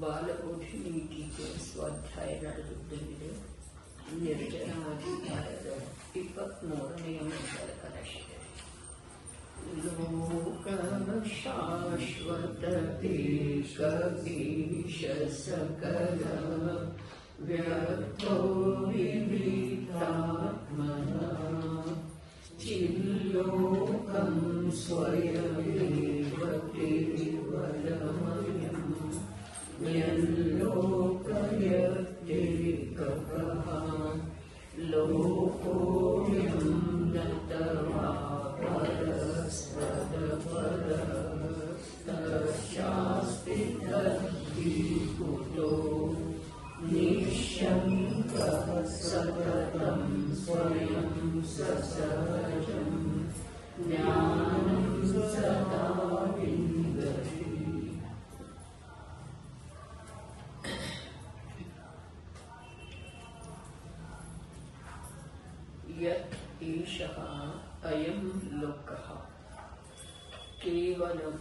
ಬಾಲಬೋಧಿನಿ ಟೀಕೆ ಸ್ವಾಧ್ಯಾಯ ನಡೆದುಕೊಂಡಿದೆ. ನಿರ್ಜನಾಧಿಕಾರದ 23ನೇ ಮಂಡಲ ಕಲಶಿದೆ. ಲೋಕ ಶಾಶ್ವತ ಏಕ ಈಶ ಸಕಲ ವ್ಯರ್ಥೋ ವಿವಿಧಾತ್ಮನ ಚಿಲ್ಲೋಕಂ ಸ್ವಯಮೇವ ಕೇವಲಮಯಂ ಯಲ್ಲೋಕಯತ್ಯೇಕಃ ಲೋಕೋಯಂ ನತವಾ ಪರಸ್ಪರಪರಸ್ತಾಸ್ತಿ ತದ್ವಿಕುತೋ ನಿಶ್ಶಂಕಃ ಸತತಂ ಸ್ವಯಂ ಸಸಹಜಂ ಜ್ಞಾನಂ ಸದಾ ವಿಂದತಿ. ಯತ್ ಈಶಃ ಅಯಂ ಲೋಕಃ ಕೇವಲಂ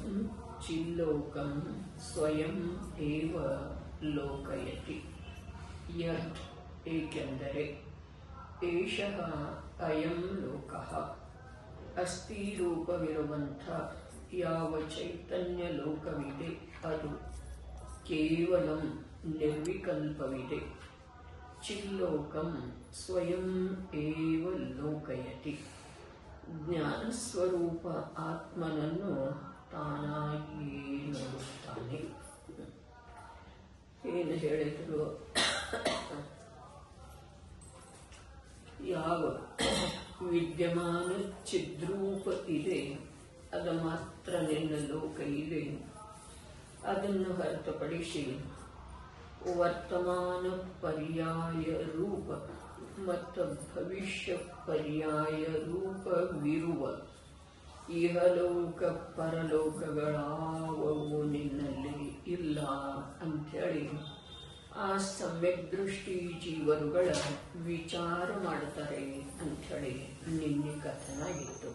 ಚಿಲ್ಲೋಕಂ ಸ್ವಯಂ ಏವ ಲೋಕಯತಿ. ಯತ್ ಏಕೆಂದರೆ, ಏಷಃ ಅಯಂ ಲೋಕಃ ಅಸ್ಥಿ ರೂಪವಿರುವಂಥ ಯಾವ ಚೈತನ್ಯ ಲೋಕವಿದೆ ಅದು ಕೇವಲಂ ನಿರ್ವಿಕಲ್ಪವಿದೆ. ಚಿಲ್ಲೋಕಂ ಸ್ವಯಂ ಏವ ಲೋಕಯತಿ. ಜ್ಞಾನಸ್ವರೂಪ ಆತ್ಮನನ್ನು ತಾನಾಗಿಯೇ ನೋಡುತ್ತಾನೆ. ಏನು ಹೇಳಿದ್ರು, ಯಾವ ವಿದ್ಯಮಾನ ಚಿದ್ರೂಪ ಇದೆ ಅದು ಮಾತ್ರ ನಿನ್ನ ಲೋಕ ಇದೆ. ಅದನ್ನು ಹೊರತುಪಡಿಸಿ ವರ್ತಮಾನ ಪರ್ಯಾಯ ರೂಪ ಮತ್ತು ಭವಿಷ್ಯ ಪರ್ಯಾಯ ರೂಪವಿರುವ ಇಹಲೋಕ ಪರಲೋಕಗಳಾವವು ನಿನ್ನಲ್ಲಿ ಇಲ್ಲ ಅಂಥೇಳಿ ಆ ಸಮ್ಯಕ್ ದೃಷ್ಟಿ ಜೀವರುಗಳ ವಿಚಾರ ಮಾಡ್ತಾರೆ ಅಂಥೇಳಿ ನಿನ್ನೆ ಕಥನ ಇತ್ತು.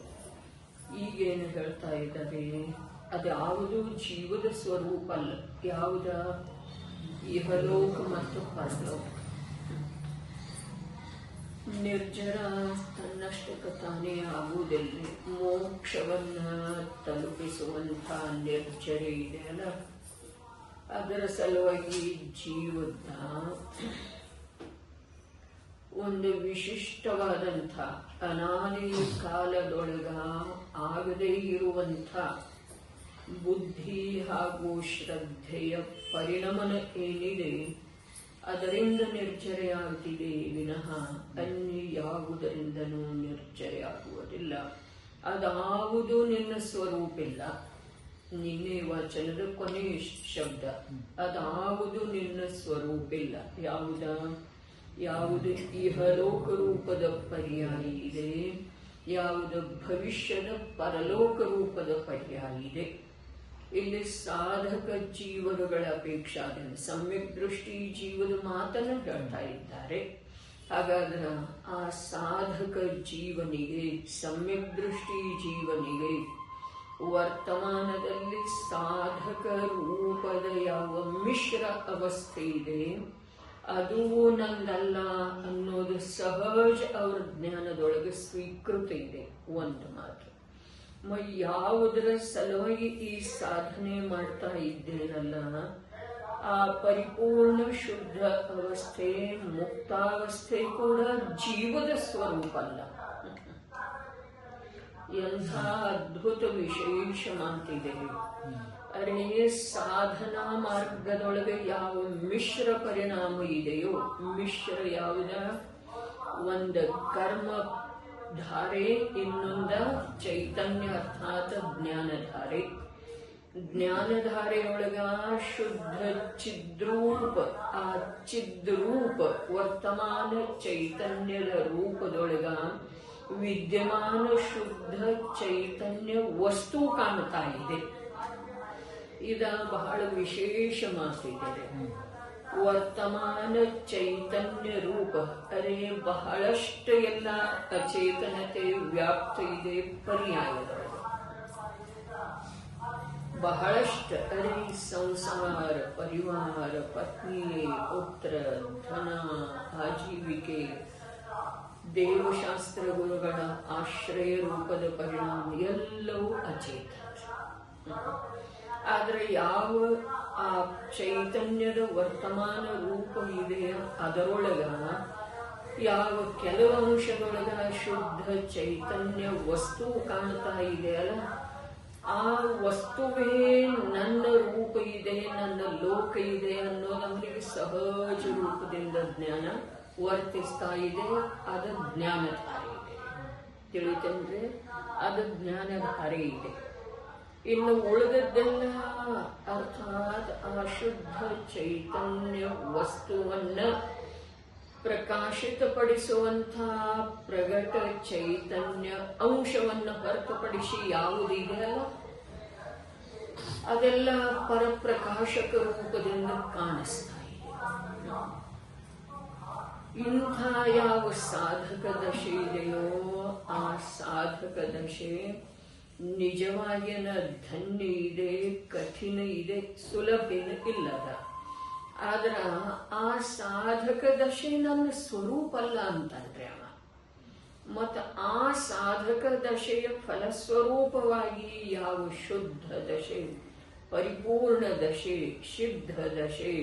ಈಗೇನು ಹೇಳ್ತಾ ಇದ್ದಾರೆ, ಅದ್ಯಾವುದು ಜೀವದ ಸ್ವರೂಪ ಅಲ್ಲ. ಯಾವುದ? ಇಹಲೋಕ ಮತ್ತು ಪರಲೋಕ. ನಿರ್ಜರ ತನ್ನಷ್ಟಕ್ಕೆ ತಾನೇ ಆಗುವುದಿಲ್ಲ. ಮೋಕ್ಷವನ್ನ ತಲುಪಿಸುವಂಥ ನಿರ್ಜರೆ ಇದೆಯಲ್ಲ, ಅದರ ಸಲುವಾಗಿ ಜೀವದ ಒಂದು ವಿಶಿಷ್ಟವಾದಂಥ ಅನಾದಿ ಕಾಲದೊಳಗ ಆಗದೇ ಇರುವಂಥ ಬುದ್ಧಿ ಹಾಗೂ ಶ್ರದ್ಧೆಯ ಪರಿಣಮನ ಏನಿದೆ ಅದರಿಂದ ನಿರ್ಜರೆಯಾಗುತ್ತಿದೆ ವಿನಃ ಅನ್ಯ ಯಾವುದರಿಂದನೂ ನಿರ್ಜರೆಯಾಗುವುದಿಲ್ಲ. ಅದಾವುದು ನಿನ್ನ ಸ್ವರೂಪಿಲ್ಲ. ನಿನ್ನೆ ವಚನದ ಕೊನೆಯ ಶಬ್ದ ಅದಾವುದು ನಿನ್ನ ಸ್ವರೂಪಿಲ್ಲ. ಯಾವುದು ಇಹಲೋಕ ರೂಪದ ಪರ್ಯಾಯ ಇದೆ, ಯಾವುದು ಭವಿಷ್ಯದ ಪರಲೋಕ ರೂಪದ ಪರ್ಯಾಯ ಇದೆ. ಇಲ್ಲಿ ಸಾಧಕ ಜೀವನಗಳ ಅಪೇಕ್ಷಾದಿಂದ ಸಮ್ಯಕ್ ದೃಷ್ಟಿ ಜೀವದ ಮಾತನ್ನು ಹೇಳ್ತಾ ಇದ್ದಾರೆ. ಹಾಗಾದ್ರೆ ಆ ಸಾಧಕ ಜೀವನಿಗೆ, ಸಮ್ಯಕ್ ದೃಷ್ಟಿ ಜೀವನಿಗೆ ವರ್ತಮಾನದಲ್ಲಿ ಸಾಧಕ ರೂಪದ ಯಾವ ಮಿಶ್ರ ಅವಸ್ಥೆ ಇದೆ ಅದು ನಂದಲ್ಲ ಅನ್ನೋದು ಸಹಜ ಅವರ ಜ್ಞಾನದೊಳಗೆ ಸ್ವೀಕೃತ ಇದೆ. ಒಂದು ಮಾತು. ಯಾವುದರ ಸಲುವಾಗಿ ಈ ಸಾಧನೆ ಮಾಡ್ತಾ ಇದ್ದೇನಲ್ಲ, ಆ ಪರಿಪೂರ್ಣ ಶುದ್ಧ ಅವಸ್ಥೆ, ಮುಕ್ತಾವಸ್ಥೆ ಕೂಡ ಜೀವದ ಸ್ವರೂಪ ಅಲ್ಲ. ಎಂಥ ಅದ್ಭುತ ವಿಶೇಷ ಮಾತಿದೆ. ಅರೆ, ಸಾಧನಾ ಮಾರ್ಗದೊಳಗೆ ಯಾವ ಮಿಶ್ರ ಪರಿಣಾಮ ಇದೆಯೋ, ಮಿಶ್ರ ಯಾವುದ? ಒಂದು ಕರ್ಮ ಧಾರೆ, ಇನ್ನೊಂದ ಚೈತನ್ಯ ಅರ್ಥಾತ್ ಜ್ಞಾನಧಾರೆ. ಜ್ಞಾನಧಾರೆಯೊಳಗ ಶುದ್ಧ ಚಿದ್ರೂಪ, ಆ ಚಿದ್ರೂಪ ವರ್ತಮಾನ ಚೈತನ್ಯದ ರೂಪದೊಳಗ ವಿದ್ಯಮಾನ ಶುದ್ಧ ಚೈತನ್ಯ ವಸ್ತು ಕಾಣ್ತಾ ಇದೆ. ಇದ ಬಹಳ ವಿಶೇಷ ಮಾತಿದೆ. ವರ್ತಮಾನ ಚೈತನ್ಯ ರೂಪ, ಅರೆ ಬಹಳಷ್ಟು ಎಲ್ಲ ಅಚೇತನತೆ ವ್ಯಾಪ್ತ ಇದೆ ಪರ್ಯಾಯದೊಳಗೆ. ಬಹಳಷ್ಟು ಅರಿ ಸಂಸಾರ, ಪರಿವಾರ, ಪತ್ನಿ, ಪುತ್ರ, ಧನ, ಆಜೀವಿಕೆ, ದೇವಶಾಸ್ತ್ರ ಗುರುಗಳ ಆಶ್ರಯ ರೂಪದ ಪರಿಣಾಮ ಎಲ್ಲವೂ ಅಚೇತ. ಆದ್ರೆ ಯಾವ ಆ ಚೈತನ್ಯದ ವರ್ತಮಾನ ರೂಪ ಇದೆ ಅದರೊಳಗ ಯಾವ ಕೆಲವು ಅಂಶದೊಳಗ ಶುದ್ಧ ಚೈತನ್ಯ ವಸ್ತು ಕಾಣ್ತಾ ಇದೆಯಲ್ಲ, ಆ ವಸ್ತುವೇ ನನ್ನ ರೂಪ ಇದೆ, ನನ್ನ ಲೋಕ ಇದೆ ಅನ್ನೋದು ಅವನಿಗೆ ಸಹಜ ರೂಪದಿಂದ ಜ್ಞಾನ ವರ್ತಿಸ್ತಾ ಇದೆ. ಅದ ಜ್ಞಾನಧಾರೆ ಇದೆ, ತಿಳಿತಂದ್ರೆ ಅದು ಜ್ಞಾನಧಾರೆ ಇದೆ. ಇನ್ನು ಉಳಿದದ್ದೆಲ್ಲ ಅರ್ಥಾತ್ ಆ ಶುದ್ಧ ಚೈತನ್ಯ ವಸ್ತುವನ್ನ ಪ್ರಕಾಶಿತಪಡಿಸುವಂಥ ಪ್ರಗಟ ಚೈತನ್ಯ ಅಂಶವನ್ನು ಹೊರತುಪಡಿಸಿ ಯಾವುದಿದೆಯಲ್ಲ ಅದೆಲ್ಲ ಪರಪ್ರಕಾಶಕ ರೂಪದಿಂದ ಕಾಣಿಸ್ತಾ ಇದೆ. ಇಂಥ ಯಾವ ಸಾಧಕ ದಶೆ ಇದೆಯೋ ಆ ಸಾಧಕ ದಶೆ ನಿಜವಾಗಿನ ಧನ್ಯ ಇದೆ, ಕಠಿಣ ಇದೆ, ಸುಲಭೇನ ಇಲ್ಲದ. ಆದ್ರ ಆ ಸಾಧಕ ದಶೆ ನನ್ನ ಸ್ವರೂಪ ಅಲ್ಲ ಅಂತಂದ್ರೆ ಅವ. ಮತ್ತ ಆ ಸಾಧಕ ದಶೆಯ ಫಲಸ್ವರೂಪವಾಗಿ ಯಾವ ಶುದ್ಧ ದಶೆ, ಪರಿಪೂರ್ಣ ದಶೆ, ಸಿದ್ಧ ದಶೆ,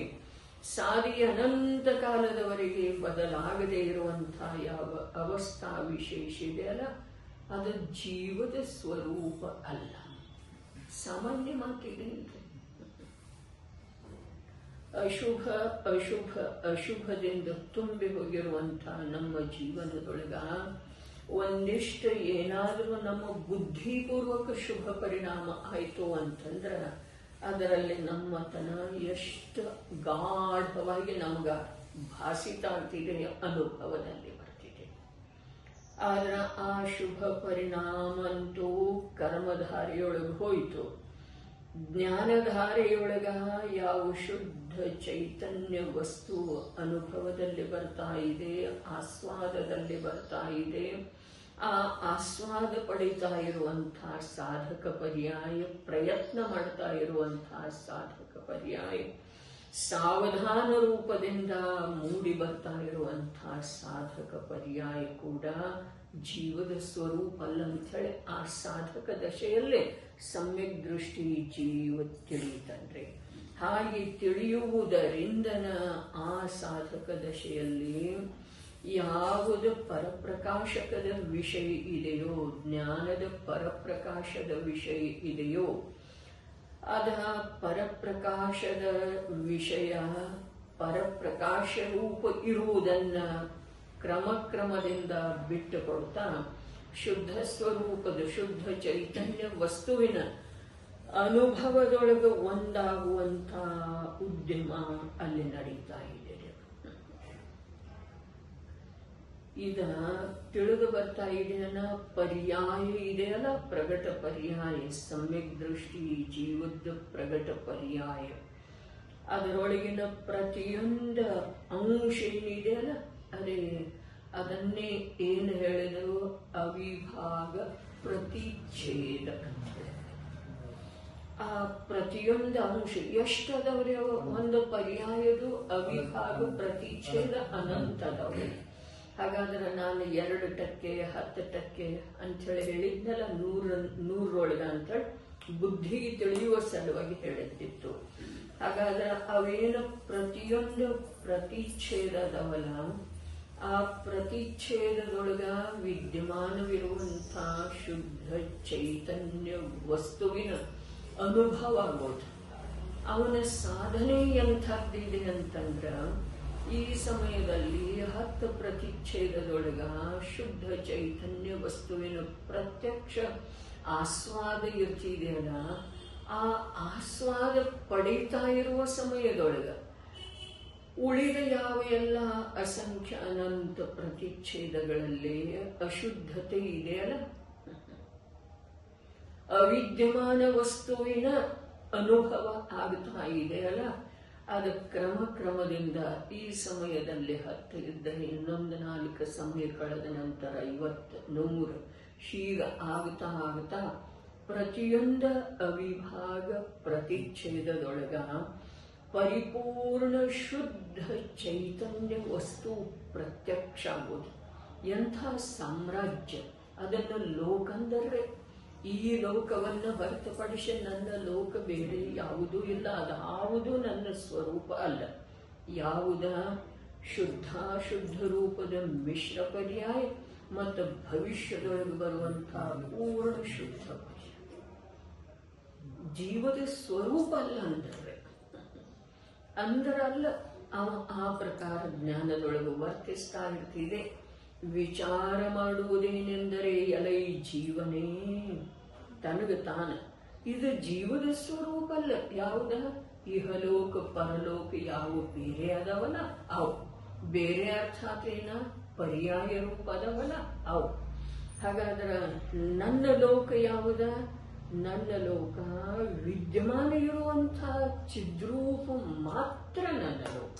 ಸಾರಿ ಅನಂತ ಕಾಲದವರೆಗೆ ಬದಲಾಗದೇ ಇರುವಂತಹ ಯಾವ ಅವಸ್ಥಾ ವಿಶೇಷ ಇದೆಯಲ್ಲ ಅದು ಜೀವದ ಸ್ವರೂಪ ಅಲ್ಲ. ಸಾಮಾನ್ಯ ಮಾತಿದೆ. ಅಶುಭ ಅಶುಭ ಅಶುಭದಿಂದ ತುಂಬಿ ಹೋಗಿರುವಂತಹ ನಮ್ಮ ಜೀವನದೊಳಗ ಒಂದಿಷ್ಟು ಏನಾದರೂ ನಮ್ಮ ಬುದ್ಧಿಪೂರ್ವಕ ಶುಭ ಪರಿಣಾಮ ಆಯಿತು ಅಂತಂದ್ರ ಅದರಲ್ಲಿ ನಮ್ಮತನ ಎಷ್ಟು ಗಾಢವಾಗಿ ನಮ್ಗ ಭಾಸಿತ ಅಂತಿದೆ, ಅನುಭವದಲ್ಲಿ ಬರ್ತಿದೆ. ಆದ್ರೆ ಆ ಶುಭ ಪರಿಣಾಮ ಅಂತೂ ಕರ್ಮಧಾರೆಯೊಳಗೆ ಹೋಯಿತು. ಜ್ಞಾನಧಾರೆಯೊಳಗ ಯಾವ ಶುದ್ಧ ಚೈತನ್ಯ ವಸ್ತು ಅನುಭವದಲ್ಲಿ ಬರ್ತಾ ಇದೆ, ಆಸ್ವಾದದಲ್ಲಿ ಬರ್ತಾ ಇದೆ, ಆ ಆಸ್ವಾದ ಪಡಿತಾ ಇರುವಂತಹ ಸಾಧಕ ಪರ್ಯಾಯ, ಪ್ರಯತ್ನ ಮಾಡ್ತಾ ಇರುವಂತಹ ಸಾಧಕ ಪರ್ಯಾಯ, ಸಾವಧಾನ ರೂಪದಿಂದ ಮೂಡಿ ಬರ್ತಾ ಇರುವಂತಹ ಸಾಧಕ ಪರ್ಯಾಯ ಕೂಡ ಜೀವದ ಸ್ವರೂಪ ಅಲ್ಲ ಅಂತ ಹೇಳಿ ಆ ಸಾಧಕ ದಶೆಯಲ್ಲೇ ಸಮ್ಯಕ್ ದೃಷ್ಟಿ ಜೀವ ತಿಳಿಯುತ್ತಂದ್ರೆ. ಹಾಗೆ ತಿಳಿಯುವುದರಿಂದನ ಆ ಸಾಧಕ ದಶೆಯಲ್ಲಿ ಯಾವುದು ಪರಪ್ರಕಾಶಕದ ವಿಷಯ ಇದೆಯೋ, ಜ್ಞಾನದ ಪರಪ್ರಕಾಶದ ವಿಷಯ ಇದೆಯೋ, ಅದ ಪರಪ್ರಕಾಶದ ವಿಷಯ ಪರಪ್ರಕಾಶ ರೂಪ ಇರುವುದನ್ನ ಕ್ರಮಕ್ರಮದಿಂದ ಬಿಟ್ಟು ಕೊಡ್ತಾ ಶುದ್ಧ ಸ್ವರೂಪದ ಶುದ್ಧ ಚೈತನ್ಯ ವಸ್ತುವಿನ ಅನುಭವದೊಳಗೆ ಒಂದಾಗುವಂತ ಉದ್ಯಮ ಅಲ್ಲಿ ನಡೀತಾ ಇದೆ. ಇದ ತಿಳಿದು ಬರ್ತಾ ಇದೆಯಲ್ಲ, ಪರ್ಯಾಯ ಇದೆಯಲ್ಲ, ಪ್ರಗಟ ಪರ್ಯಾಯ, ಸಮ್ಯಕ್ ದೃಷ್ಟಿ ಜೀವದ ಪ್ರಗಟ ಪರ್ಯಾಯ, ಅದರೊಳಗಿನ ಪ್ರತಿಯೊಂದು ಅಂಶ ಏನಿದೆಯಲ್ಲ ಅದೇ ಅದನ್ನೇ ಏನು ಹೇಳಿದರು, ಅವಿಭಾಗ ಪ್ರತಿಚ್ಛೇದ. ಆ ಪ್ರತಿಯೊಂದು ಅಂಶ ಎಷ್ಟದವ್ರಿ ಒಂದು ಪರ್ಯಾಯದು ಅವಿಭಾಗ ಪ್ರತಿಚ್ಛೇದ ಅನಂತದವ್ರಿ. ಹಾಗಾದ್ರೆ ನಾನು 2% 10% ಅಂಥೇಳಿ ಹೇಳಿದ್ನಲ್ಲ, 100 ಅಂತೇಳಿ ಬುದ್ಧಿಗೆ ತಿಳಿಯುವ ಸಲುವಾಗಿ ಹೇಳಿದ್ದಿತ್ತು. ಹಾಗಾದ್ರೆ ಅವೇನು ಪ್ರತಿಯೊಂದು ಪ್ರತಿಚ್ಛೇದದವಲ್ಲ, ಆ ಪ್ರತಿಚ್ಛೇದದೊಳಗ ವಿದ್ಯಮಾನವಿರುವಂಥ ಶುದ್ಧ ಚೈತನ್ಯ ವಸ್ತುವಿನ ಅನುಭವ ಆಗೋದು. ಅವನ ಸಾಧನೆ ಎಂಥದ್ದಿದೆ ಅಂತಂದ್ರ ಈ ಸಮಯದಲ್ಲಿ 10 ಪ್ರತಿಚ್ಛೇದದೊಳಗ ಶುದ್ಧ ಚೈತನ್ಯ ವಸ್ತುವಿನ ಪ್ರತ್ಯಕ್ಷ ಆಸ್ವಾದ ಇರ್ತಿದೆಯಲ್ಲ, ಆ ಆಸ್ವಾದ ಪಡೀತಾ ಇರುವ ಸಮಯದೊಳಗ ಉಳಿದ ಯಾವ ಎಲ್ಲ ಅಸಂಖ್ಯ ಅನಂತ ಪ್ರತಿಚ್ಛೇದಗಳಲ್ಲಿ ಅಶುದ್ಧತೆ ಇದೆಯಲ್ಲ, ಅವಿದ್ಯಮಾನ ವಸ್ತುವಿನ ಅನುಭವ ಆಗ್ತಾ ಇದೆಯಲ್ಲ, ಅದು ಕ್ರಮದಿಂದ ಈ ಸಮಯದಲ್ಲಿ 10 ಇದ್ದರೆ ಇನ್ನೊಂದು 4 ಸಮಯ ಕಳೆದ ನಂತರ 50, 100 ಹೀಗ ಆಗ್ತಾ ಪ್ರತಿಯೊಂದ ಅವಿಭಾಗ ಪ್ರತಿಚ್ಛೇದದೊಳಗ ಪರಿಪೂರ್ಣ ಶುದ್ಧ ಚೈತನ್ಯ ವಸ್ತು ಪ್ರತ್ಯಕ್ಷ ಆಗೋದು. ಎಂಥ ಸಾಮ್ರಾಜ್ಯ! ಅದನ್ನು ಲೋಕ ಅಂದರೆ ಈ ಲೋಕವನ್ನು ಹೊರತುಪಡಿಸಿ ನನ್ನ ಲೋಕ ಬೇರೆ ಯಾವುದೂ ಇಲ್ಲ, ಅದಾವುದು ನನ್ನ ಸ್ವರೂಪ ಅಲ್ಲ. ಯಾವುದ ಶುದ್ಧಾಶುದ್ಧ ರೂಪದ ಮಿಶ್ರ ಪರ್ಯಾಯ ಮತ್ತು ಭವಿಷ್ಯದೊಳಗೆ ಬರುವಂತಹ ಪೂರ್ಣ ಶುದ್ಧ ಪರ್ಯಾಯ. ಜೀವದ ಸ್ವರೂಪ ಅಲ್ಲ ಅಂದರಲ್ಲ ಅವ ಆ ಪ್ರಕಾರ ಜ್ಞಾನದೊಳಗೆ ವರ್ತಿಸ್ತಾ ಇರ್ತಿದೆ. ವಿಚಾರ ಮಾಡುವುದೇನೆಂದರೆ ಎಲೈ ಜೀವನೇ ತನಗ ತಾನ ಇದು ಜೀವದ ಸ್ವರೂಪ ಅಲ್ಲ. ಯಾವುದ ಇಹಲೋಕ ಪರಲೋಕ ಯಾವ ಬೇರೆ ಅದವಲ್ಲ ಅವು ಬೇರೆ, ಅರ್ಥಾತ್ ಏನ ಪರ್ಯಾಯ ರೂಪ ಅದವಲ್ಲ ಅವು. ಹಾಗಾದ್ರೆ ನನ್ನ ಲೋಕ ಯಾವುದ? ನನ್ನ ಲೋಕ ವಿದ್ಯಮಾನ ಇರುವಂತಹ ಚಿದ್ರೂಪ ಮಾತ್ರ ನನ್ನ ಲೋಕ.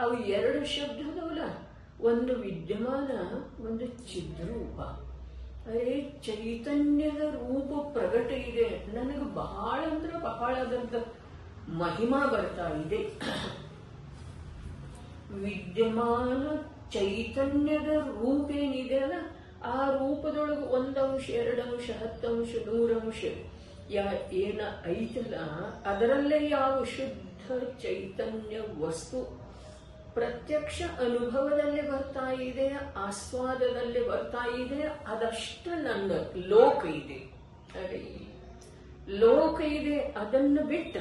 ಅವು ಎರಡು ಶಬ್ದ ಅದವಲ್ಲ, ಒಂದು ವಿದ್ಯಮಾನ, ಒಂದು ಚಿದ್ರೂಪ. ಅದೇ ಚೈತನ್ಯದ ರೂಪ ಪ್ರಗಟ ಇದೆ. ನನಗೆ ಬಹಳ ಅಂದ್ರೆ ಬಹಳ ಅದಂತ ಮಹಿಮಾ ಬರ್ತಾ ಇದೆ. ವಿದ್ಯಮಾನ ಚೈತನ್ಯದ ರೂಪ ಏನಿದೆ ಅಲ್ಲ, ಆ ರೂಪದೊಳಗೆ 1 ಅಂಶ 2 ಅಂಶ 10 ಅಂಶ 100 ಅಂಶ ಏನ ಐತಲ್ಲ, ಅದರಲ್ಲೇ ಯಾವ ಶುದ್ಧ ಚೈತನ್ಯ ವಸ್ತು ಪ್ರತ್ಯಕ್ಷ ಅನುಭವದಲ್ಲಿ ಬರ್ತಾ ಇದೆ, ಆಸ್ವಾದದಲ್ಲಿ ಬರ್ತಾ ಇದೆ, ಅದಷ್ಟ ನನ್ನ ಲೋಕ ಇದೆ. ಲೋಕ ಇದೆ. ಅದನ್ನು ಬಿಟ್ಟ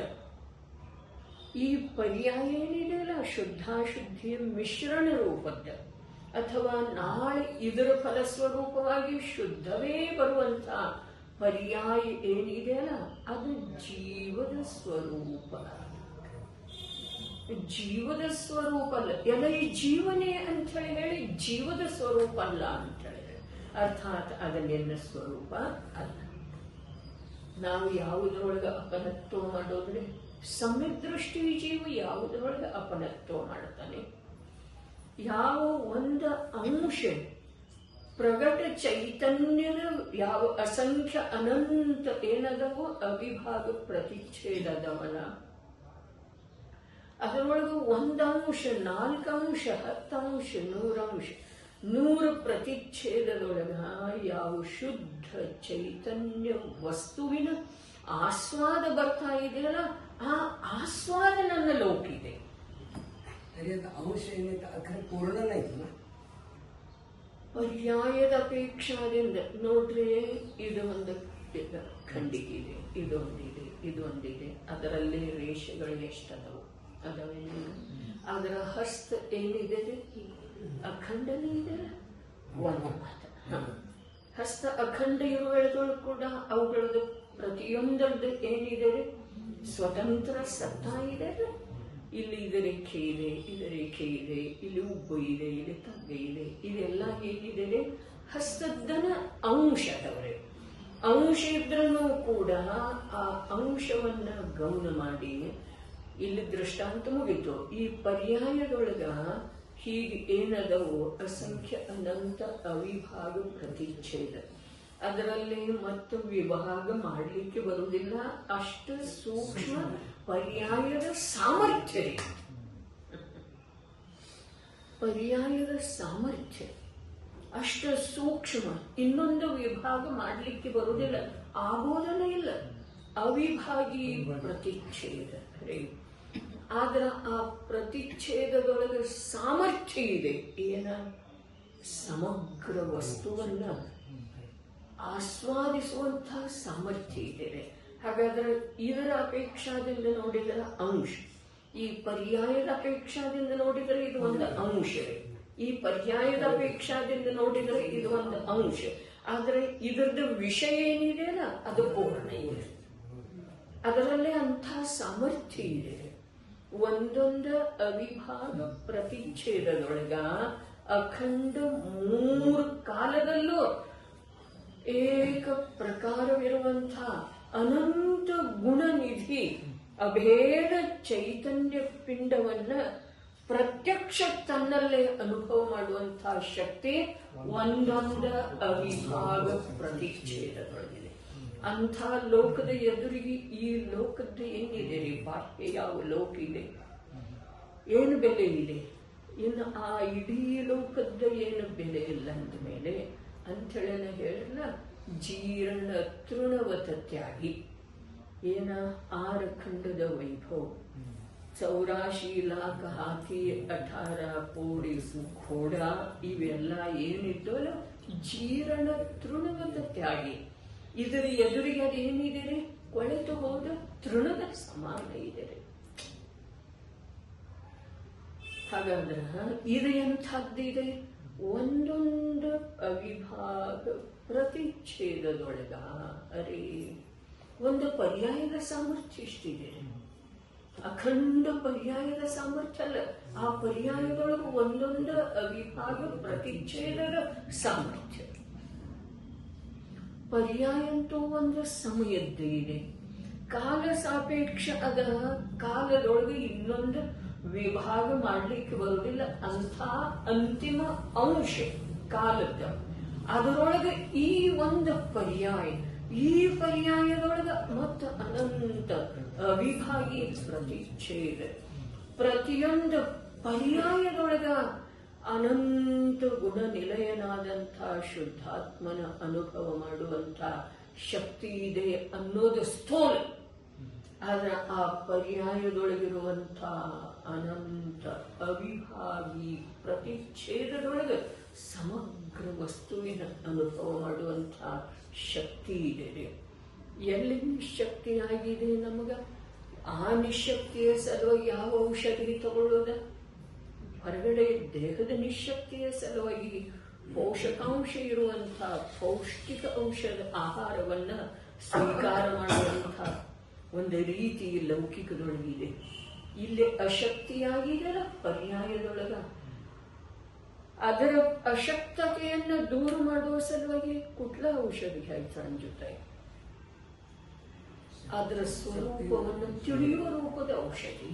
ಈ ಪರ್ಯಾಯ ಏನಿದೆಯಲ್ಲ, ಶುದ್ಧಾಶುದ್ಧಿಯ ಮಿಶ್ರಣ ರೂಪದ್ದ ಅಥವಾ ನಾಳೆ ಇದರ ಫಲಸ್ವರೂಪವಾಗಿ ಶುದ್ಧವೇ ಬರುವಂತ ಪರ್ಯಾಯ ಏನಿದೆಯಲ್ಲ, ಅದು ಜೀವದ ಸ್ವರೂಪ. ಜೀವದ ಸ್ವರೂಪ ಅಲ್ಲ. ಎಲ್ಲ ಈ ಜೀವನೇ ಅಂತ ಹೇಳಿ ಜೀವದ ಸ್ವರೂಪ ಅಲ್ಲ ಅಂತ ಹೇಳಿ, ಅರ್ಥಾತ್ ಅದನ್ನೆಲ್ಲ ಸ್ವರೂಪ ಅಲ್ಲ. ನಾವು ಯಾವುದರೊಳಗೆ ಅಪನತ್ವ ಮಾಡೋದ್ರೆ ಸಮದೃಷ್ಟಿ ಜೀವ ಯಾವುದರೊಳಗೆ ಅಪನತ್ವ ಮಾಡ್ತಾನೆ. ಯಾವ ಒಂದು ಅಂಶ ಪ್ರಗಟ ಚೈತನ್ಯದ ಯಾವ ಅಸಂಖ್ಯ ಅನಂತ ಏನದವೋ ಅವಿಭಾಗ ಪ್ರತಿಚ್ಛೇದದವನ, ಅದರೊಳಗೆ 1 ಅಂಶ 4 ಅಂಶ 10 ಅಂಶ 100 ಅಂಶ 100 ಪ್ರತಿಚ್ಛೇದದೊಳಗ ಯಾವ ಶುದ್ಧ ಚೈತನ್ಯ ವಸ್ತುವಿನ ಆಸ್ವಾದ ಬರ್ತಾ ಇದೆಯಲ್ಲ, ಆ ಆಸ್ವಾದ ನನ್ನ ಲೋಕ ಇದೆ. ಅಂಶ ಏನೈತೆ ಪೂರ್ಣನೈತಲ್ಲ, ಪರ್ಯಾಯದ ಅಪೇಕ್ಷಾದಿಂದ ನೋಡ್ರಿ. ಇದು ಒಂದು ಖಂಡಿಕೆ ಇದೆ, ಇದೊಂದಿದೆ, ಇದೊಂದಿದೆ. ಅದರಲ್ಲಿ ರೇಷೆಗಳು ಎಷ್ಟದವು ಅದವೇನು. ಅದರ ಹಸ್ತ ಏನಿದೆ ಅಖಂಡನೇ ಇದೆ. ಒಂದು ಮಾತು, ಹಸ್ತ ಅಖಂಡ ಇರುವೆಗಳು ಕೂಡ ಅವುಗಳದ್ದು ಪ್ರತಿಯೊಂದರದ್ದು ಏನಿದೆ ಸ್ವತಂತ್ರ ಸತ್ತಾ ಇದೆ. ಇಲ್ಲಿ ಇದು ರೇಖೆ ಇದೆ, ಇದು ರೇಖೆ ಇದೆ, ಇಲ್ಲಿ ಉಬ್ಬು ಇದೆ, ಇಲ್ಲಿ ತಗ್ಗೆ ಇದೆ. ಇದೆಲ್ಲ ಏನಿದೆ ಹಸ್ತದ್ದನ ಅಂಶದವರೇ. ಅಂಶ ಇದ್ರೂ ಕೂಡ ಆ ಅಂಶವನ್ನ ಗಮನ ಮಾಡಿ ಇಲ್ಲಿ ದೃಷ್ಟಾಂತ ಮುಗಿತು. ಈ ಪರ್ಯಾಯದೊಳಗ ಹೀಗೆ ಏನದವು ಅಸಂಖ್ಯ ಅನಂತ ಅವಿಭಾಗ ಪ್ರತಿಚ್ಛೇದ. ಅದರಲ್ಲಿ ಮತ್ತು ವಿಭಾಗ ಮಾಡಲಿಕ್ಕೆ ಬರುವುದಿಲ್ಲ. ಅಷ್ಟು ಸೂಕ್ಷ್ಮ ಪರ್ಯಾಯದ ಸಾಮರ್ಥ್ಯ, ಪರ್ಯಾಯದ ಸಾಮರ್ಥ್ಯ ಅಷ್ಟು ಸೂಕ್ಷ್ಮ. ಇನ್ನೊಂದು ವಿಭಾಗ ಮಾಡಲಿಕ್ಕೆ ಬರುವುದಿಲ್ಲ, ಆಗೋದನೇ ಇಲ್ಲ. ಅವಿಭಾಗಿ ಪ್ರತಿಚ್ಛೇದ. ಆದ್ರ ಆ ಪ್ರತಿಚ್ಛೇದದೊಳಗೆ ಸಾಮರ್ಥ್ಯ ಇದೆ. ಏನ ಸಮಗ್ರ ವಸ್ತುವನ್ನ ಆಸ್ವಾದಿಸುವಂತಹ ಸಾಮರ್ಥ್ಯ ಇದೆ. ಹಾಗಾದ್ರೆ ಇದರ ಅಪೇಕ್ಷಾದಿಂದ ನೋಡಿದರೆ ಅಂಶ, ಈ ಪರ್ಯಾಯದ ಅಪೇಕ್ಷಾದಿಂದ ನೋಡಿದರೆ ಇದು ಒಂದು ಅಂಶ, ಈ ಪರ್ಯಾಯದ ಅಪೇಕ್ಷಾದಿಂದ ನೋಡಿದರೆ ಇದು ಒಂದು ಅಂಶ. ಆದ್ರೆ ಇದರದ ವಿಷಯ ಏನಿದೆಯಲ್ಲ ಅದು ಪೂರ್ಣ ಇದೆ. ಅದರಲ್ಲೇ ಅಂಥ ಸಾಮರ್ಥ್ಯ ಇದೆ. ಒಂದೊಂದು ಅವಿಭಾಗ ಪ್ರತಿಚ್ಛೇದದೊಳಗ ಅಖಂಡ 3 ಕಾಲದಲ್ಲೂ ಏಕ ಪ್ರಕಾರವಿರುವಂಥ ಅನಂತ ಗುಣನಿಧಿ ಅಭೇದ ಚೈತನ್ಯ ಪಿಂಡವನ್ನ ಪ್ರತ್ಯಕ್ಷ ತನ್ನಲ್ಲೇ ಅನುಭವ ಮಾಡುವಂತಹ ಶಕ್ತಿ ಒಂದೊಂದು ಅವಿಭಾಗ ಪ್ರತಿಚ್ಛೇದದೊಳಗಿದೆ. ಅಂಥ ಲೋಕದ ಎದುರಿಗೆ ಈ ಲೋಕದ ಏನಿದೆ ರೀ, ಬಾಹ್ಯ ಯಾವ ಲೋಕ ಇದೆ, ಏನು ಬೆಲೆ ಇದೆ, ಇನ್ನು ಆ ಇಡೀ ಲೋಕದ ಏನು ಬೆಲೆ ಇಲ್ಲ ಅಂದ ಮೇಲೆ ಅಂಥೇಳೇನ ಹೇಳಲ್ಲ, ಜೀರ್ಣ ತೃಣವತ ತ್ಯಾಗಿ. ಏನ 6 ಖಂಡದ ವೈಭವ, 84 लाख हाथी 18 ಕೋಡಿ ಘೋಡ, ಇವೆಲ್ಲ ಏನಿದ್ದವಲ್ಲ ಜೀರ್ಣ ತೃಣವತ ತ್ಯಾಗಿ. ಇದರ ಎದುರಿಗೆ ಅದೇನಿದೆ ರೀ, ಕೊಳೆತು ಹೋದ ತೃಣದ ಸಮಾನ ಇದೆ. ಹಾಗಾದ್ರೆ ಇದು ಎಂಥದ್ದಿದೆ, ಒಂದೊಂದು ಅವಿಭಾಗ ಪ್ರತಿಚ್ಛೇದದೊಳಗ ಅರೇ ಒಂದು ಪರ್ಯಾಯದ ಸಾಮರ್ಥ್ಯ ಇಷ್ಟಿದೆ. ಅಖಂಡ ಪರ್ಯಾಯದ ಸಾಮರ್ಥ್ಯ ಅಲ್ಲ, ಆ ಪರ್ಯಾಯದೊಳಗೆ ಒಂದೊಂದು ಅವಿಭಾಗ ಪ್ರತಿಚ್ಛೇದದ ಸಾಮರ್ಥ್ಯ. ಪರ್ಯಾಯ ಅಂತೂ ಒಂದು ಸಮಯದ್ದೇ ಇದೆ, ಕಾಲ ಸಾಪೇಕ್ಷ ಅದ, ಕಾಲದೊಳಗೆ ಇನ್ನೊಂದು ವಿಭಾಗ ಮಾಡ್ಲಿಕ್ಕೆ ಬರುವುದಿಲ್ಲ. ಅಂಥ ಅಂತಿಮ ಅಂಶ ಕಾಲದ, ಅದರೊಳಗೆ ಈ ಒಂದು ಪರ್ಯಾಯ, ಈ ಪರ್ಯಾಯದೊಳಗ ಮತ್ತು ಅನಂತ ಅವಿಭಾಗಿ ಪ್ರತಿಚ್ಛೇದ. ಪ್ರತಿಯೊಂದು ಪರ್ಯಾಯದೊಳಗ ಅನಂತ ಗುಣ ನಿಲಯನಾದಂಥ ಶುದ್ಧಾತ್ಮನ ಅನುಭವ ಮಾಡುವಂಥ ಶಕ್ತಿ ಇದೆ ಅನ್ನೋದು ಸ್ಥೂಲ. ಆದ್ರೆ ಆ ಪರ್ಯಾಯದೊಳಗಿರುವಂಥ ಅನಂತ ಅವಿಭಾಗಿ ಪ್ರತಿಚ್ಛೇದದೊಳಗೆ ಸಮಗ್ರ ವಸ್ತುವಿನ ಅನುಭವ ಮಾಡುವಂಥ ಶಕ್ತಿ ಇದೆ. ಎಲ್ಲಿ ನಿಶಕ್ತಿ ಆಗಿದೆ ನಮಗ, ಆ ನಿಶಕ್ತಿಯ ಸಲುವಾಗಿ ಯಾವ ಔಷಧಿ ತಗೊಳ್ಳೋದ? ಹೊರಗಡೆ ದೇಹದ ನಿಶಕ್ತಿಯ ಸಲುವಾಗಿ ಪೋಷಕಾಂಶ ಇರುವಂಥ ಪೌಷ್ಟಿಕ ಔಷಧ ಆಹಾರವನ್ನ ಸ್ವೀಕಾರ ಮಾಡುವಂಥ ಒಂದು ರೀತಿ ಲೌಕಿಕದೊಳಗಿದೆ. ಇಲ್ಲಿ ಅಶಕ್ತಿಯಾಗಿದೆಲ್ಲ ಪರ್ಯಾಯದೊಳಗ, ಅದರ ಅಶಕ್ತತೆಯನ್ನು ದೂರ ಮಾಡುವ ಸಲುವಾಗಿ ಕುಟ್ಲ ಔಷಧಿ ಆಯ್ತು ಅಂಜುತ್ತೆ. ಅದರ ಸ್ವರೂಪವನ್ನು ತಿಳಿಯುವ ರೂಪದ ಔಷಧಿ,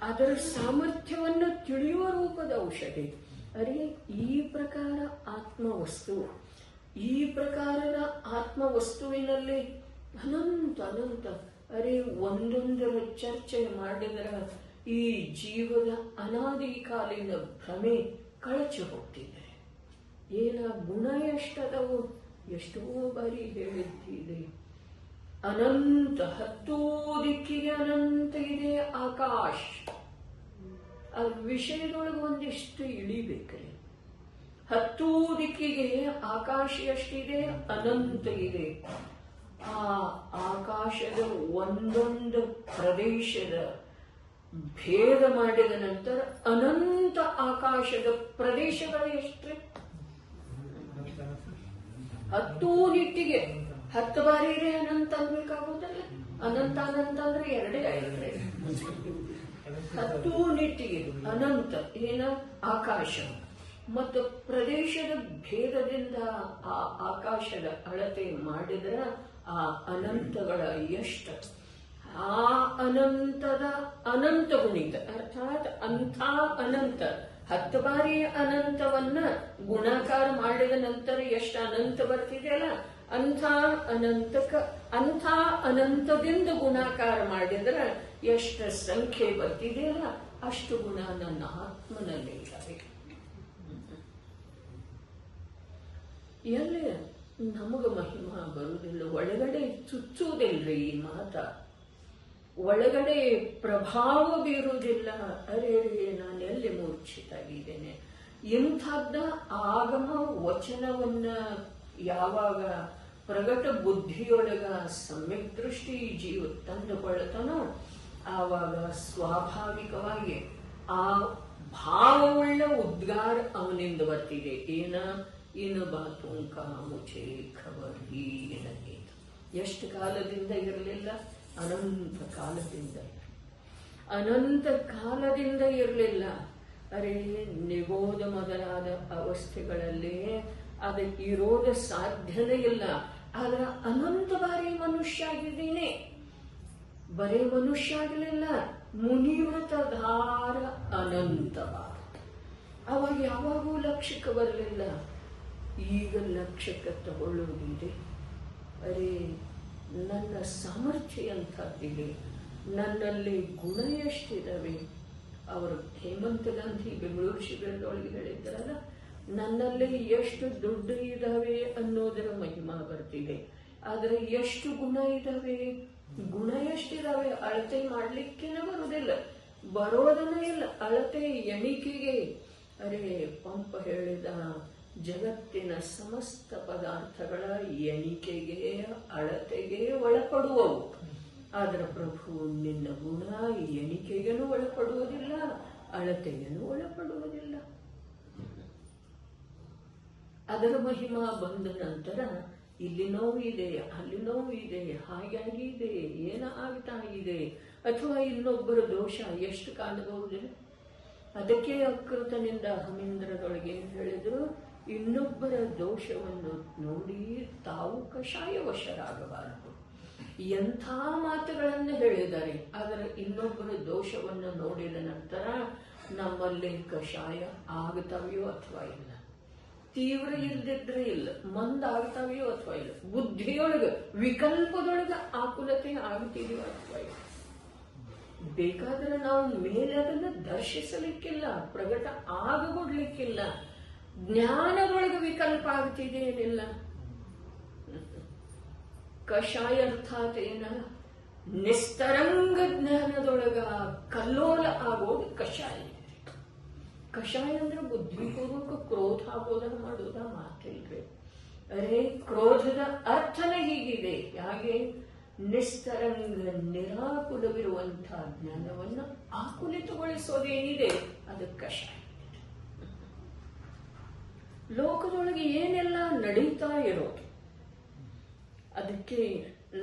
ಅದರ ಸಾಮರ್ಥ್ಯವನ್ನು ತಿಳಿಯುವ ರೂಪದ ಔಷಧಿ. ಅರೆ ಈ ಪ್ರಕಾರ ಆತ್ಮವಸ್ತು, ಈ ಪ್ರಕಾರದ ಆತ್ಮವಸ್ತುವಿನಲ್ಲಿ ಅನಂತ ಅನಂತ ಅರೆ ಒಂದೊಂದರ ಚರ್ಚೆ ಮಾಡಿದರ ಈ ಜೀವದ ಅನಾದಿ ಕಾಲಿನ ಭ್ರಮೆ ಕಳಚಿ ಹೋಗ್ತಿದೆ. ಏನ ಗುಣ ಎಷ್ಟದವು, ಎಷ್ಟೋ ಬಾರಿ ಹೇಳಿದ್ದಿದೆ. ಅನಂತ 10 ದಿಕ್ಕಿಗೆ ಅನಂತ ಇದೆ ಆಕಾಶ. ಆ ವಿಷಯದೊಳಗೆ ಒಂದಿಷ್ಟು ಇಳಿಬೇಕ್ರಿ. 10 ದಿಕ್ಕಿಗೆ ಆಕಾಶ ಎಷ್ಟಿದೆ, ಅನಂತ ಇದೆ. ಆ ಆಕಾಶದ ಒಂದೊಂದು ಪ್ರದೇಶದ ಭೇದ ಮಾಡಿದ ನಂತರ ಅನಂತ ಆಕಾಶದ ಪ್ರದೇಶಗಳು ಎಷ್ಟ್ರಿ? 10 ನಿಟ್ಟಿಗೆ 10 ಬಾರಿ ಇದೆ ಅನಂತ ಅನ್ಬೇಕಾಗುವುದಲ್ಲ. ಅನಂತ ಅನಂತ ಅಂದ್ರೆ 2 ಆಯ್ತ್ರಿ. 10 ನಿಟ್ಟಿಗೆ ಅನಂತ ಏನ ಆಕಾಶ ಮತ್ತು ಪ್ರದೇಶದ ಭೇದದಿಂದ ಆ ಆಕಾಶದ ಅಳತೆ ಮಾಡಿದ್ರ ಆ ಅನಂತಗಳ ಎಷ್ಟು? ಆ ಅನಂತದ ಅನಂತ ಗುಣಿತ, ಅರ್ಥಾತ್ ಅಂಥ ಅನಂತ 10 ಬಾರಿ ಅನಂತವನ್ನ ಗುಣಾಕಾರ ಮಾಡಿದ ನಂತರ ಎಷ್ಟು ಅನಂತ ಬರ್ತಿದೆಯಲ್ಲ, ಅಂಥ ಅನಂತದಿಂದ ಗುಣಾಕಾರ ಮಾಡಿದ್ರ ಎಷ್ಟು ಸಂಖ್ಯೆ ಬರ್ತಿದೆಯಲ್ಲ ಅಷ್ಟು ಗುಣ ನನ್ನ ಆತ್ಮನಲ್ಲಿ ಇದ್ದಾವೆ. ಎಲ್ಲಿ ನಮಗ ಮಹಿಮಾ ಬರುವುದಿಲ್ಲ, ಒಳಗಡೆ ಚುಚ್ಚುವುದಿಲ್ರಿ ಈ ಮಾತ, ಒಳಗಡೆ ಪ್ರಭಾವ ಬೀರುವುದಿಲ್ಲ. ಅರೆ ನಾನು ಎಲ್ಲಿ ಮೂರ್ಛಿತಾಗಿದ್ದೇನೆ. ಇಂಥದ್ದ ಆಗಮ ವಚನವನ್ನ ಯಾವಾಗ ಪ್ರಗಟ ಬುದ್ಧಿಯೊಳಗ ಸಮ್ಯಕ್ ದೃಷ್ಟಿ ಜೀವ ತಂದುಕೊಳ್ಳತಾನೋ ಆವಾಗ ಸ್ವಾಭಾವಿಕವಾಗಿ ಆ ಭಾವವುಳ್ಳ ಉದ್ಗಾರ ಅವನಿಂದ ಬರ್ತಿದೆ. ಏನ ಇನ್ನು ಬಾತುಂಕ ಮುಚೆ ಖಬರ್ ಹೀಗೆ ಎಷ್ಟು ಕಾಲದಿಂದ ಇರಲಿಲ್ಲ, ಅನಂತ ಕಾಲದಿಂದ ಇರಲಿಲ್ಲ. ಅರೆ ನಿಗೋದ ಮೊದಲಾದ ಅವಸ್ಥೆಗಳಲ್ಲಿ ಅದಕ್ಕೆ ಇರೋದ ಸಾಧ್ಯನೇ ಇಲ್ಲ. ಆದ್ರೆ ಅನಂತ ಬಾರಿ ಮನುಷ್ಯ ಆಗಿದ್ದೇನೆ. ಬರೇ ಮನುಷ್ಯ ಆಗಲಿಲ್ಲ, ಮುನಿವ್ರತಧಾರ ಅನಂತವಾದ. ಅವಾಗ ಯಾವಾಗೂ ಲಕ್ಷ್ಯಕ್ಕೆ ಬರಲಿಲ್ಲ, ಈಗ ಲಕ್ಷ್ಯಕ್ಕೆ ತಗೊಳ್ಳೋದಿದೆ. ಅರೇ, ನನ್ನ ಸಾಮರ್ಥ್ಯ ಎಂಥದ್ದಿದೆ, ನನ್ನಲ್ಲಿ ಗುಣ ಎಷ್ಟಿದಾವೆ. ಅವರು ಹೇಮಂತ್ ಗಾಂಧಿ ಬೆಂಗಳೂರು ಶಿಬಿರದೊಳಗೆ ಹೇಳಿದ್ದಾರಲ್ಲ, ನನ್ನಲ್ಲಿ ಎಷ್ಟು ದುಡ್ಡು ಇದಾವೆ ಅನ್ನೋದರ ಮಹಿಮಾ ಬರ್ತಿದೆ, ಆದ್ರೆ ಎಷ್ಟು ಗುಣ ಇದಾವೆ, ಗುಣ ಎಷ್ಟಿದಾವೆ ಅಳತೆ ಮಾಡ್ಲಿಕ್ಕೇನೆ ಬರುವುದಿಲ್ಲ, ಬರೋದನ್ನ ಇಲ್ಲ ಅಳತೆ ಎಣಿಕೆಗೆ. ಅರೇ, ಪಂಪ ಹೇಳಿದ ಜಗತ್ತಿನ ಸಮಸ್ತ ಪದಾರ್ಥಗಳ ಎಣಿಕೆಗೆ ಅಳತೆಗೆ ಒಳಪಡುವವು, ಆದ್ರೆ ಪ್ರಭು ನಿನ್ನ ಗುಣ ಎಣಿಕೆಗೇನು ಒಳಪಡುವುದಿಲ್ಲ, ಅಳತೆಗೇನು ಒಳಪಡುವುದಿಲ್ಲ. ಅದರ ಮಹಿಮಾ ಬಂದ ನಂತರ ಇಲ್ಲಿ ನೋವಿದೆ, ಅಲ್ಲಿ ನೋವಿದೆ, ಹಾಗಾಗಿದೆ, ಏನ ಆಗ್ತಾ ಇದೆ, ಅಥವಾ ಇನ್ನೊಬ್ಬರ ದೋಷ ಎಷ್ಟು ಕಾಣಬಹುದಿಲ್ಲ. ಅದಕ್ಕೆ ಅಕೃತನಿಂದ ಅಹಮಿಂದ್ರದೊಳಗೆ ಹೇಳಿದ್ರು, ಇನ್ನೊಬ್ಬರ ದೋಷವನ್ನು ನೋಡಿ ತಾವು ಕಷಾಯವಶರಾಗಬಾರದು. ಎಂಥ ಮಾತುಗಳನ್ನು ಹೇಳಿದ್ದಾರೆ. ಆದರೆ ಇನ್ನೊಬ್ಬರ ದೋಷವನ್ನು ನೋಡಿದ ನಂತರ ನಮ್ಮಲ್ಲಿ ಕಷಾಯ ಆಗ್ತಾವೆಯೋ ಅಥವಾ ಇಲ್ಲ, ತೀವ್ರ ಇಲ್ದಿದ್ರೆ ಇಲ್ಲ, ಮಂದಾಗ್ತಾವೆಯೋ ಅಥವಾ ಇಲ್ಲ, ಬುದ್ಧಿಯೊಳಗ ವಿಕಲ್ಪದೊಳಗ ಆಕುಲತೆ ಆಗ್ತಿದೆಯೋ ಅಥವಾ ಇಲ್ಲ. ಬೇಕಾದ್ರೆ ನಾವು ಮೇಲೆ ಅದನ್ನು ದರ್ಶಿಸಲಿಕ್ಕಿಲ್ಲ, ಪ್ರಗಟ ಆಗಗೊಡ್ಲಿಕ್ಕಿಲ್ಲ. ಜ್ಞಾನದೊಳಗೆ ವಿಕಲ್ಪ ಆಗ್ತಿದೆ ಏನಿಲ್ಲ. ಕಷಾಯ ಅರ್ಥಾತ್ ಏನ, ನಿಸ್ತರಂಗ ಜ್ಞಾನದೊಳಗ ಕಲ್ಲೋಲ ಆಗೋದು ಕಷಾಯ. ಕಷಾಯ ಅಂದ್ರೆ ಬುದ್ಧಿಪೂರ್ವಕ ಕ್ರೋಧ ಆಗೋದನ್ನ ಮಾಡೋದ ಮಾತಿಲ್ರಿ. ಅರೆ, ಕ್ರೋಧದ ಅರ್ಥನೇ ಹೀಗಿದೆ. ಹಾಗೆ ನಿಸ್ತರಂಗ ನಿರಾಕುಲವಿರುವಂತಹ ಜ್ಞಾನವನ್ನು ಆಕುಲಿತಗೊಳಿಸೋದೇನಿದೆ ಅದು ಕಷಾಯ. ಲೋಕದೊಳಗೆ ಏನೆಲ್ಲ ನಡೀತಾ ಇರೋದು, ಅದಕ್ಕೆ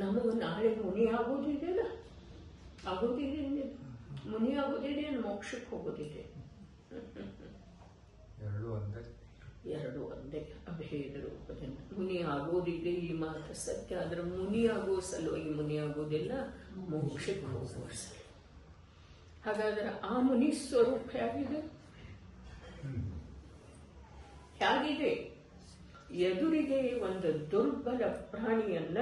ನಮಗೆ ನಾಳೆ ಮುನಿ ಆಗೋದಿದೆಯಲ್ಲ, ಆಗೋದಿದೆ, ಮುನಿ ಆಗೋದಿದೆ, ಮೋಕ್ಷಕ್ಕೆ ಹೋಗೋದಿದೆ, ಎರಡು ಒಂದೇ ಅಭೇದ ರೂಪದಿಂದ. ಮುನಿ ಆಗೋದಿದೆ, ಈ ಮಾತು ಸತ್ಯ. ಆದ್ರೆ ಮುನಿ ಆಗೋ ಸಲುವಾಗಿ ಮುನಿ ಆಗೋದಿಲ್ಲ, ಮೋಕ್ಷಕ್ಕೆ ಹೋಗುವ ಸಲ. ಹಾಗಾದ್ರೆ ಆ ಮುನಿ ಸ್ವರೂಪ ಹೇಗಿದೆ? ಹೇಗಿದೆ? ಎದುರಿಗೆ ಒಂದು ದುರ್ಬಲ ಪ್ರಾಣಿಯನ್ನ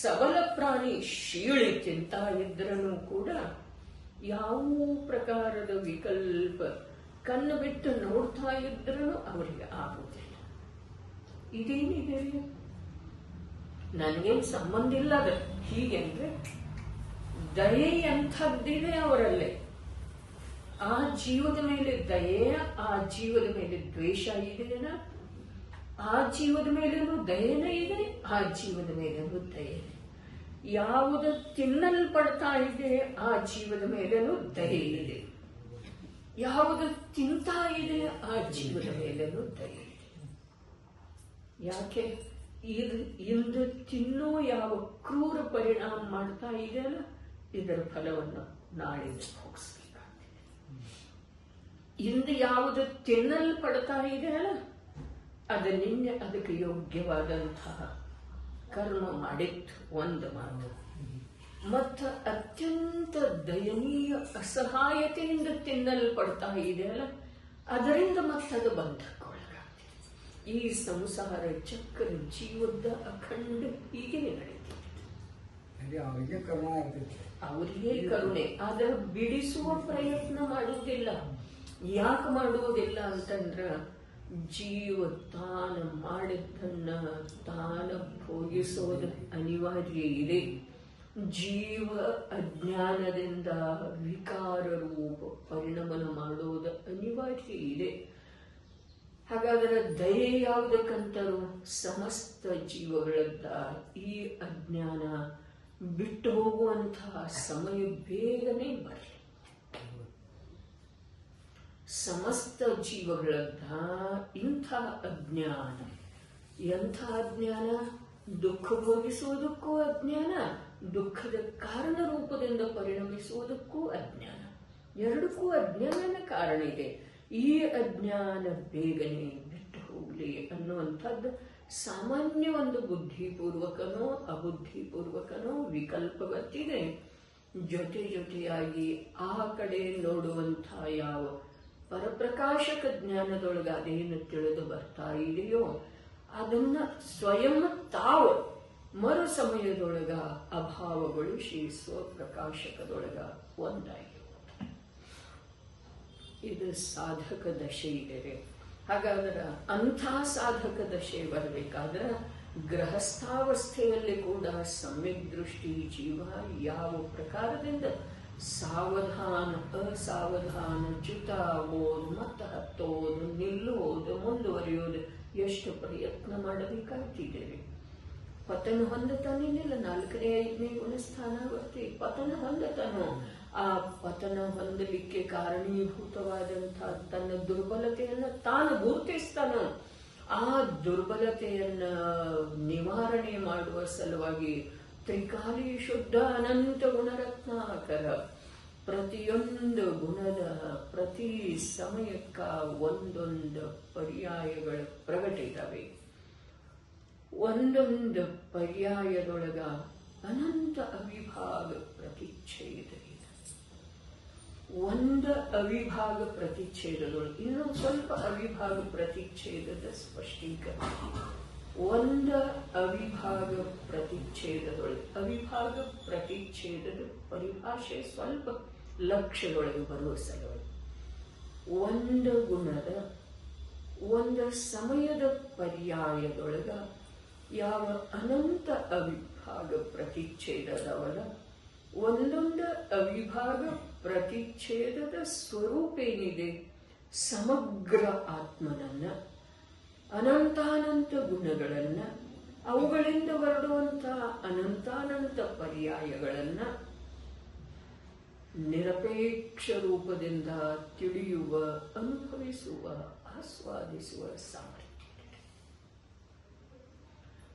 ಸಬಲ ಪ್ರಾಣಿ ಶೀಳಿ ತಿಂತಾ ಇದ್ರೂ ಕೂಡ ಯಾವ ಪ್ರಕಾರದ ವಿಕಲ್ಪ ಕಣ್ಣು ಬಿಟ್ಟು ನೋಡ್ತಾ ಇದ್ರೂ ಅವರಿಗೆ ಆಗುವುದಿಲ್ಲ. ಇದೇನಿದೆ, ನನಗೇನು ಸಂಬಂಧ ಇಲ್ಲ ಅದ. ಹೀಗೆಂದ್ರೆ ದಯೆ ಎಂಥದ್ದಿದೆ ಅವರಲ್ಲೇ. ಆ ಜೀವದ ಮೇಲೆ ದಯೆ, ಆ ಜೀವದ ಮೇಲೆ ದ್ವೇಷ ಇದೆಯಾ? ಆ ಜೀವದ ಮೇಲೇನು ದಯೆನೇ ಇದೆ, ಆ ಜೀವದ ಮೇಲೇನು ದಯೆ. ಯಾವುದು ತಿನ್ನಲ್ಪಡ್ತಾ ಇದೆ ಆ ಜೀವದ ಮೇಲೇನು ದಯೆ ಇದೆ, ಯಾವುದು ತಿಂತಾ ಇದೆ ಆ ಜೀವದ ಮೇಲೇನು ದಯೆ ಇದೆ. ಯಾಕೆ? ಇಂದು ತಿನ್ನೋ ಯಾವ ಕ್ರೂರ ಪರಿಣಾಮ ಮಾಡ್ತಾ ಇದೆಯಲ್ಲ, ಇದರ ಫಲವನ್ನು ನಾಳೆ ಭೋಗಿಸಬೇಕಾಗ್ತದೆ. ಇಂದು ಯಾವುದು ತಿನ್ನಲ್ಪಡ್ತಾ ಇದೆಯಲ್ಲ, ಅದು ನಿನ್ನೆ ಅದಕ್ಕೆ ಯೋಗ್ಯವಾದಂತಹ ಕರ್ಮ ಮಾಡಿತ್ತು ಒಂದು ಮಾತು. ಮತ್ತು ಅತ್ಯಂತ ದಯನೀಯ ಅಸಹಾಯತೆಯಿಂದ ತಿನ್ನಲ್ಪಡ್ತಾ ಇದೆಯಲ್ಲ, ಅದರಿಂದ ಮತ್ತದು ಬಂಧಕ್ಕೊಳಗಾಗ್ತದೆ. ಈ ಸಂಸಾರ ಚಕ್ರ ಜೀವದ ಅಖಂಡ ಹೀಗೆ ನಡೀತಿದೆ. ಅವರಿಗೆ ಕರುಣೆ, ಆದರೆ ಬಿಡಿಸುವ ಪ್ರಯತ್ನ ಮಾಡುವುದಿಲ್ಲ. ಯಾಕೆ ಮಾಡುವುದಿಲ್ಲ ಅಂತಂದ್ರ, ಜೀವ ತಾನ ಮಾಡಿದ್ದನ್ನ ತಾನ ಭೋಗಿಸೋದು ಅನಿವಾರ್ಯ ಇದೆ. ಜೀವ ಅಜ್ಞಾನದಿಂದ ವಿಕಾರ ರೂಪ ಪರಿಣಮನ ಮಾಡೋದು ಅನಿವಾರ್ಯ ಇದೆ. ಹಾಗಾದರೆ ದಯೆ ಯಾವುದಕ್ಕಂತರೂ ಸಮಸ್ತ ಜೀವಗಳದ್ದ ಈ ಅಜ್ಞಾನ ಬಿಟ್ಟು ಹೋಗುವಂತಹ ಸಮಯ ಬೇಗನೆ ಬರಲಿ. ಸಮಸ್ತ ಜೀವಗಳದ್ದ ಇಂಥ ಅಜ್ಞಾನ, ಎಂಥ ಅಜ್ಞಾನ? ದುಃಖ ಭೋಗಿಸುವುದಕ್ಕೂ ಅಜ್ಞಾನ, ದುಃಖದ ಕಾರಣ ರೂಪದಿಂದ ಪರಿಣಮಿಸುವುದಕ್ಕೂ ಅಜ್ಞಾನ. ಎರಡಕ್ಕೂ ಅಜ್ಞಾನನ ಕಾರಣ ಇದೆ. ಈ ಅಜ್ಞಾನ ಬೇಗನೆ ಬಿಟ್ಟು ಹೋಗ್ಲಿ ಅನ್ನುವಂಥದ್ದು ಸಾಮಾನ್ಯ ಒಂದು ಬುದ್ಧಿಪೂರ್ವಕನೋ ಅಬುದ್ಧಿಪೂರ್ವಕನೋ ವಿಕಲ್ಪ ಗೊತ್ತಿದೆ, ಜೊತೆಯಾಗಿ ಆ ಕಡೆ ನೋಡುವಂಥ ಯಾವ ಪರಪ್ರಕಾಶಕ ಜ್ಞಾನದೊಳಗೆ ಅದೇನು ತಿಳಿದು ಬರ್ತಾ ಇದೆಯೋ ಅದನ್ನ ಸ್ವಯಂ ತಾವು ಮರು ಸಮಯದೊಳಗ ಅಭಾವಗೊಳಿಸಿ ಸ್ವಪ್ರಕಾಶಕದೊಳಗ ಒಂದಾಗಿ ಇದು ಸಾಧಕ ದಶೆ ಇದೆ. ಹಾಗಾದ್ರೆ ಅಂಥ ಸಾಧಕ ದಶೆ ಬರಬೇಕಾದ್ರೆ ಗೃಹಸ್ಥಾವಸ್ಥೆಯಲ್ಲಿ ಕೂಡ ಸಮ್ಯಕ್ ದೃಷ್ಟಿ ಜೀವ ಯಾವ ಪ್ರಕಾರದಿಂದ ಸಾವಧಾನ ಅಸಾವಧಾನ ಚ್ಯುತ ಆಗೋದು ಮತ್ತೆ ಹತ್ತೋದು ನಿಲ್ಲುವುದು ಮುಂದುವರಿಯೋದು ಎಷ್ಟು ಪ್ರಯತ್ನ ಮಾಡಬೇಕಾಗ್ತಿದ್ದೇವೆ. ಪತನ ಹೊಂದತಾನೇನಿಲ್ಲ, 4ನೇ 5ನೇ ಗುಣಸ್ಥಾನಾವರ್ತಿ ಪತನ ಹೊಂದತಾನೋ. ಆ ಪತನ ಹೊಂದಲಿಕ್ಕೆ ಕಾರಣೀಭೂತವಾದಂಥ ತನ್ನ ದುರ್ಬಲತೆಯನ್ನ ತಾನು ಗುರುತಿಸ್ತಾನೋ. ಆ ದುರ್ಬಲತೆಯನ್ನ ನಿವಾರಣೆ ಮಾಡುವ ಸಲುವಾಗಿ ತ್ರಿಕಾಲಿ ಶುದ್ಧ ಅನಂತ ಗುಣರತ್ನಾಕರ ಪ್ರತಿಯೊಂದು ಗುಣದ ಪ್ರತಿ ಸಮಯಕ್ಕ ಒಂದೊಂದು ಪರ್ಯಾಯಗಳು ಪ್ರಗಟಿದ್ದಾವೆ. ಒಂದೊಂದು ಪರ್ಯಾಯದೊಳಗ ಅನಂತ ಅವಿಭಾಗ ಪ್ರತಿಚ್ಛೇದ ಇದೆ. ಒಂದು ಅವಿಭಾಗ ಪ್ರತಿಚ್ಛೇದದೊಳಗೆ ಇನ್ನೊಂದು ಸ್ವಲ್ಪ ಅವಿಭಾಗ ಪ್ರತಿಚ್ಛೇದದ ಸ್ಪಷ್ಟೀಕರಣ. ಒಂದು ಅವಿಭಾಗ ಪ್ರತಿಚ್ಛೇದದೊಳಗೆ ಅವಿಭಾಗ ಪ್ರತಿಚ್ಛೇದದ ಪರಿಭಾಷೆ ಸ್ವಲ್ಪ ಲಕ್ಷ್ಯದೊಳಗೆ ಬರುವ ಸಲುವಾಗಿ ಒಂದು ಗುಣದ ಒಂದು ಸಮಯದ ಪರ್ಯಾಯದೊಳಗ ಯಾವ ಅನಂತ ಅವಿಭಾಗ ಪ್ರತಿಚ್ಛೇದದವಲ್ಲ, ಒಂದೊಂದು ಅವಿಭಾಗ ಪ್ರತಿಚ್ಛೇದದ ಸ್ವರೂಪ ಏನಿದೆ ಸಮಗ್ರ ಆತ್ಮನನ್ನ, ಅನಂತಾನಂತ ಗುಣಗಳನ್ನ, ಅವುಗಳಿಂದ ಹೊರಡುವಂತಹ ಅನಂತಾನಂತ ಪರ್ಯಾಯಗಳನ್ನ ನಿರಪೇಕ್ಷ ರೂಪದಿಂದ ತಿಳಿಯುವ, ಅನುಭವಿಸುವ, ಆಸ್ವಾದಿಸುವ ಸಾಮರ್ಥ್ಯ.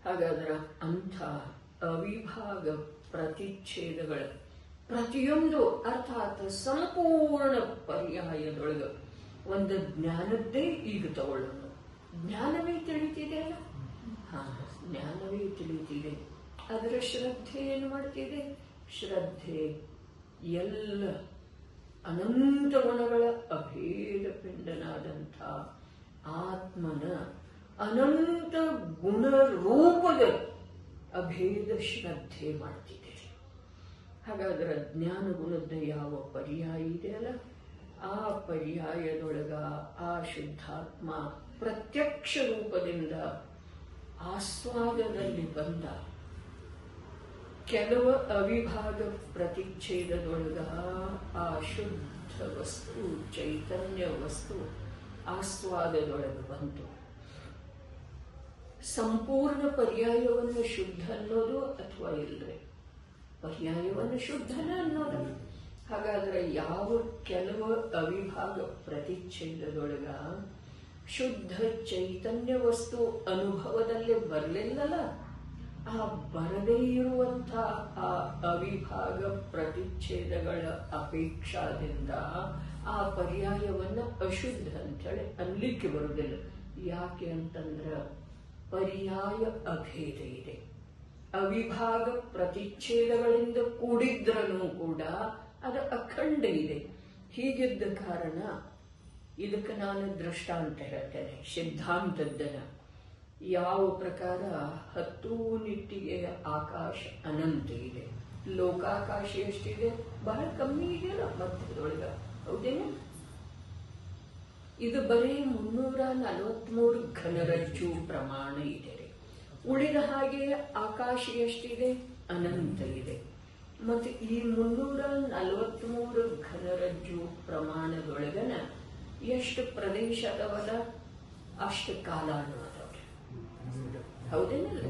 ಹಾಗಾದ್ರೆ ಅಂಥ ಅವಿಭಾಗ ಪ್ರತಿಚ್ಛೇದಗಳ ಪ್ರತಿಯೊಂದು ಅರ್ಥಾತ್ ಸಂಪೂರ್ಣ ಪರ್ಯಾಯದೊಳಗೆ ಒಂದು ಜ್ಞಾನದ್ದೇ ಈಗ ತಗೊಳ್ಳೋಣ. ಜ್ಞಾನವೇ ತಿಳಿತಿದೆ ಅಲ್ಲ, ಜ್ಞಾನವೇ ತಿಳಿತಿದೆ. ಅದರ ಶ್ರದ್ಧೆ ಏನು ಮಾಡ್ತಿದೆ? ಶ್ರದ್ಧೆ ಎಲ್ಲ ಅನಂತ ಗುಣಗಳ ಅಭೇದ ಪಿಂಡನಾದಂಥ ಆತ್ಮನ ಅನಂತ ಗುಣ ರೂಪದ ಅಭೇದ ಶ್ರದ್ಧೆ ಮಾಡ್ತಿದೆ. ಹಾಗಾದ್ರೆ ಜ್ಞಾನ ಗುಣದ ಯಾವ ಪರ್ಯಾಯ ಇದೆಯಲ್ಲ, ಆ ಪರ್ಯಾಯದೊಳಗ ಆ ಶುದ್ಧಾತ್ಮ ಪ್ರತ್ಯಕ್ಷ ರೂಪದಿಂದ ಆಸ್ವಾದದಲ್ಲಿ ಬಂದ ಕೆಲವು ಅವಿಭಾಗ ಪ್ರತಿಚ್ಛೇದದೊಳಗ ಆ ಶುದ್ಧ ವಸ್ತು ಚೈತನ್ಯ ವಸ್ತು ಆಸ್ವಾದದೊಳಗೆ ಬಂತು. ಸಂಪೂರ್ಣ ಪರ್ಯಾಯವನ್ನು ಶುದ್ಧ ಅನ್ನೋದು ಅಥವಾ ಇಲ್ಲದೆ ಪರ್ಯಾಯವನ್ನು ಶುದ್ಧನ ಅನ್ನೋದು. ಹಾಗಾದ್ರೆ ಯಾವ ಕೆಲವು ಅವಿಭಾಗ ಪ್ರತಿಚ್ಛೇದದೊಳಗ ಶುದ್ಧ ಚೈತನ್ಯ ವಸ್ತು ಅನುಭವದಲ್ಲಿ ಬರಲಿಲ್ಲಲ್ಲ, ಆ ಬರದೇ ಇರುವಂತ ಆ ಅವಿಭಾಗ ಪ್ರತಿಚ್ಛೇದಗಳ ಅಪೇಕ್ಷಾದಿಂದ ಆ ಪರ್ಯಾಯವನ್ನ ಅಶುದ್ಧ ಅಂತೇಳಿ ಅನ್ಲಿಕ್ಕೆ ಬರುವುದಿಲ್ಲ. ಯಾಕೆ ಅಂತಂದ್ರ ಪರ್ಯಾಯ ಅಭೇದ ಇದೆ. ಅವಿಭಾಗ ಪ್ರತಿಚ್ಛೇದಗಳಿಂದ ಕೂಡಿದ್ರೂ ಕೂಡ ಅದು ಅಖಂಡ ಇದೆ. ಹೀಗಿದ್ದ ಕಾರಣ ಇದಕ್ಕೆ ನಾನು ದೃಷ್ಟಾಂತ ಹೇಳ್ತೇನೆ, ಸಿದ್ಧಾಂತದ್ದನ. ಯಾವ ಪ್ರಕಾರ 10 ನಿಟ್ಟಿಗೆ ಆಕಾಶ ಅನಂತ ಇದೆ, ಲೋಕಾಕಾಶ ಎಷ್ಟಿದೆ? ಬಹಳ ಕಮ್ಮಿ ಇದೆಯಲ್ಲ ಮಧ್ಯದೊಳಗ, ಹೌದೇನು? ಇದು ಬರೀ 343 ಘನರಜ್ಜು ಪ್ರಮಾಣ ಇದೆ. ಉಳಿದ ಹಾಗೆ ಆಕಾಶ ಎಷ್ಟಿದೆ? ಅನಂತ ಇದೆ. ಮತ್ತೆ ಈ 343 ಘನರಜ್ಜು ಪ್ರಮಾಣದೊಳಗನ ಎಷ್ಟು ಪ್ರದೇಶ ಅದವಲ್ಲ ಅಷ್ಟು ಕಾಲಾನು ಅದವ್ರೆ, ಹೌದೇನಲ್ಲ?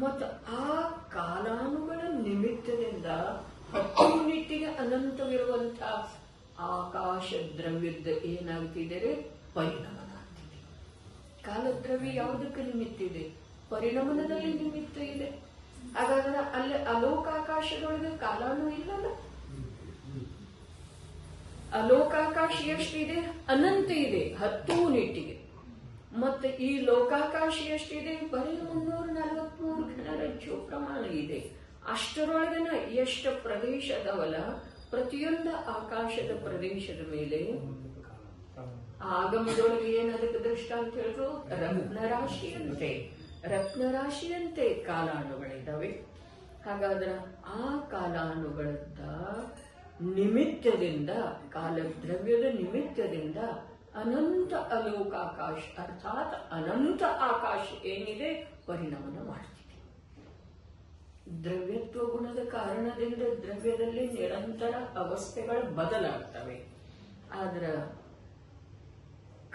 ಮತ್ತು ಆ ಕಾಲಾನುಗಳ ನಿಮಿತ್ತದಿಂದ 10 ನಿಟ್ಟಿಗೆ ಅನಂತವಿರುವಂತ ಆಕಾಶ ದ್ರವ್ಯದ ಏನಾಗ್ತಿದೆ? ಪರಿಣಮನ ಆಗ್ತಿದೆ. ಕಾಲದ್ರವ್ಯ ಯಾವುದಕ್ಕೆ ನಿಮಿತ್ತ ಇದೆ? ಪರಿಣಮನದಲ್ಲಿ ನಿಮಿತ್ತ ಇದೆ. ಹಾಗಾದ್ರೆ ಅಲ್ಲಿ ಅಲೋಕಾಕಾಶದೊಳಗೆ ಕಾಲಾನು ಇಲ್ಲಲ್ಲ. ಅಲೋಕಾಕಾಶ ಎಷ್ಟಿದೆ? ಅನಂತ ಇದೆ 10 ನಿಟ್ಟಿಗೆ. ಮತ್ತೆ ಈ ಲೋಕಾಕಾಶ ಎಷ್ಟಿದೆ? ಬರೀ 343 ಘನರಜ್ಜು ಪ್ರಮಾಣ ಇದೆ. ಅಷ್ಟರೊಳಗನ ಎಷ್ಟು ಪ್ರದೇಶ ಅದವಲ್ಲ, ಪ್ರತಿಯೊಂದು ಆಕಾಶದ ಪ್ರದೇಶದ ಮೇಲೆ ಆಗಮದೊಳಗೆ ಏನದಕ್ಕೆ ದೃಷ್ಟಾಂತ ಹೇಳಿದ್ರು? ರತ್ನರಾಶಿಯಂತೆ, ರತ್ನರಾಶಿಯಂತೆ ಕಾಲಾಣುಗಳಿದ್ದಾವೆ. ಹಾಗಾದ್ರೆ ಆ ಕಾಲಾಣುಗಳದ್ದ ನಿಮಿತ್ತದಿಂದ, ಕಾಲದ್ರವ್ಯದ ನಿಮಿತ್ತದಿಂದ ಅನಂತ ಅಲೋಕಾಕಾಶ ಅರ್ಥಾತ್ ಅನಂತ ಆಕಾಶ ಏನಿದೆ ಪರಿಣಾಮನ ಮಾಡ್ತಿದೆ. ದ್ರವ್ಯತ್ವ ಗುಣದ ಕಾರಣದಿಂದ ದ್ರವ್ಯದಲ್ಲಿ ನಿರಂತರ ಅವಸ್ಥೆಗಳು ಬದಲಾಗ್ತವೆ. ಆದ್ರ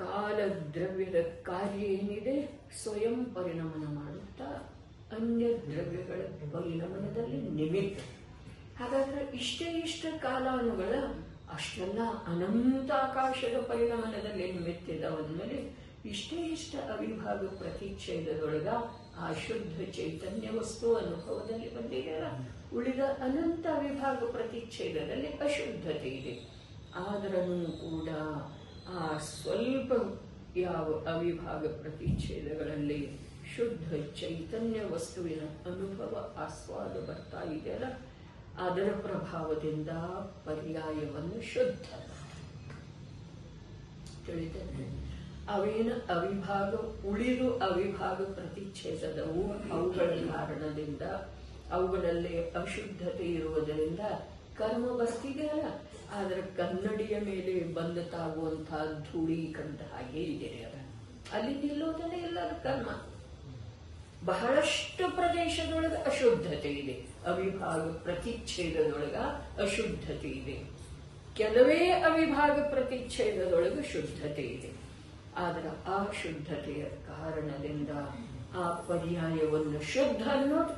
ಕಾಲ ದ್ರವ್ಯದ ಕಾರ್ಯ ಏನಿದೆ ಸ್ವಯಂ ಪರಿಣಾಮನ ಮಾಡುತ್ತಾ ಅನ್ಯ ದ್ರವ್ಯಗಳ ಪರಿಣಾಮದಲ್ಲಿ ನಿಮಿತ್ತ. ಹಾಗಾದ್ರೆ ಇಷ್ಟ ಕಾಲಾನುಗಳ ಅಷ್ಟೆಲ್ಲ ಅನಂತ ಆಕಾಶದ ಪರಿಣಾಮದಲ್ಲಿ ನಿಮಿತ್ತಿದವಂದ್ಮೇಲೆ ಇಷ್ಟ ಅವಿಭಾಗ ಪ್ರತಿಚ್ಛೇದದೊಳಗ ಆ ಶುದ್ಧ ಚೈತನ್ಯ ವಸ್ತು ಅನುಭವದಲ್ಲಿ ಬಂದಿದೆಯಲ್ಲ, ಉಳಿದ ಅನಂತ ಅವಿಭಾಗ ಪ್ರತಿಚ್ಛೇದದಲ್ಲಿ ಅಶುದ್ಧತೆ ಇದೆ. ಆದ್ರೂ ಕೂಡ ಆ ಸ್ವಲ್ಪ ಯಾವ ಅವಿಭಾಗ ಪ್ರತಿಚ್ಛೇದಗಳಲ್ಲಿ ಶುದ್ಧ ಚೈತನ್ಯ ವಸ್ತುವಿನ ಅನುಭವ ಆಸ್ವಾದ ಬರ್ತಾ ಇದೆಯಲ್ಲ, ಅದರ ಪ್ರಭಾವದಿಂದ ಪರ್ಯಾಯವನ್ನು ಶುದ್ಧ ತಿಳಿತದೆ. ಅವೇನು ಅವಿಭಾಗ ಉಳಿದು ಅವಿಭಾಗ ಪ್ರತಿಚ್ಛೇದದವು, ಅವುಗಳ ಕಾರಣದಿಂದ ಅವುಗಳಲ್ಲಿ ಅಶುದ್ಧತೆ ಇರುವುದರಿಂದ ಕರ್ಮ ಬರ್ತಿದೆಯಲ್ಲ, ಆದ್ರೆ ಕನ್ನಡಿಯ ಮೇಲೆ ಬಂದ ತಾಗುವಂತಹ ಧೂಳಿ ಕಂಡ ಹಾಗೆ ಇದೆ. ಅಲ್ಲಿ ನಿಲ್ಲೋದನ್ನೇ ಇಲ್ಲ ಕರ್ಮ. ಬಹಳಷ್ಟು ಪ್ರದೇಶದೊಳಗ ಅಶುದ್ಧತೆ ಇದೆ, ಅವಿಭಾಗ ಪ್ರತಿಚ್ಛೇದದೊಳಗ ಅಶುದ್ಧತೆ ಇದೆ. ಕೆಲವೇ ಅವಿಭಾಗ ಪ್ರತಿಚ್ಛೇದದೊಳಗ ಶುದ್ಧತೆ ಇದೆ. ಆದ್ರೆ ಆ ಶುದ್ಧತೆಯ ಕಾರಣದಿಂದ ಆ ಪರ್ಯಾಯವನ್ನು ಶುದ್ಧ ಅನ್ನೋದು,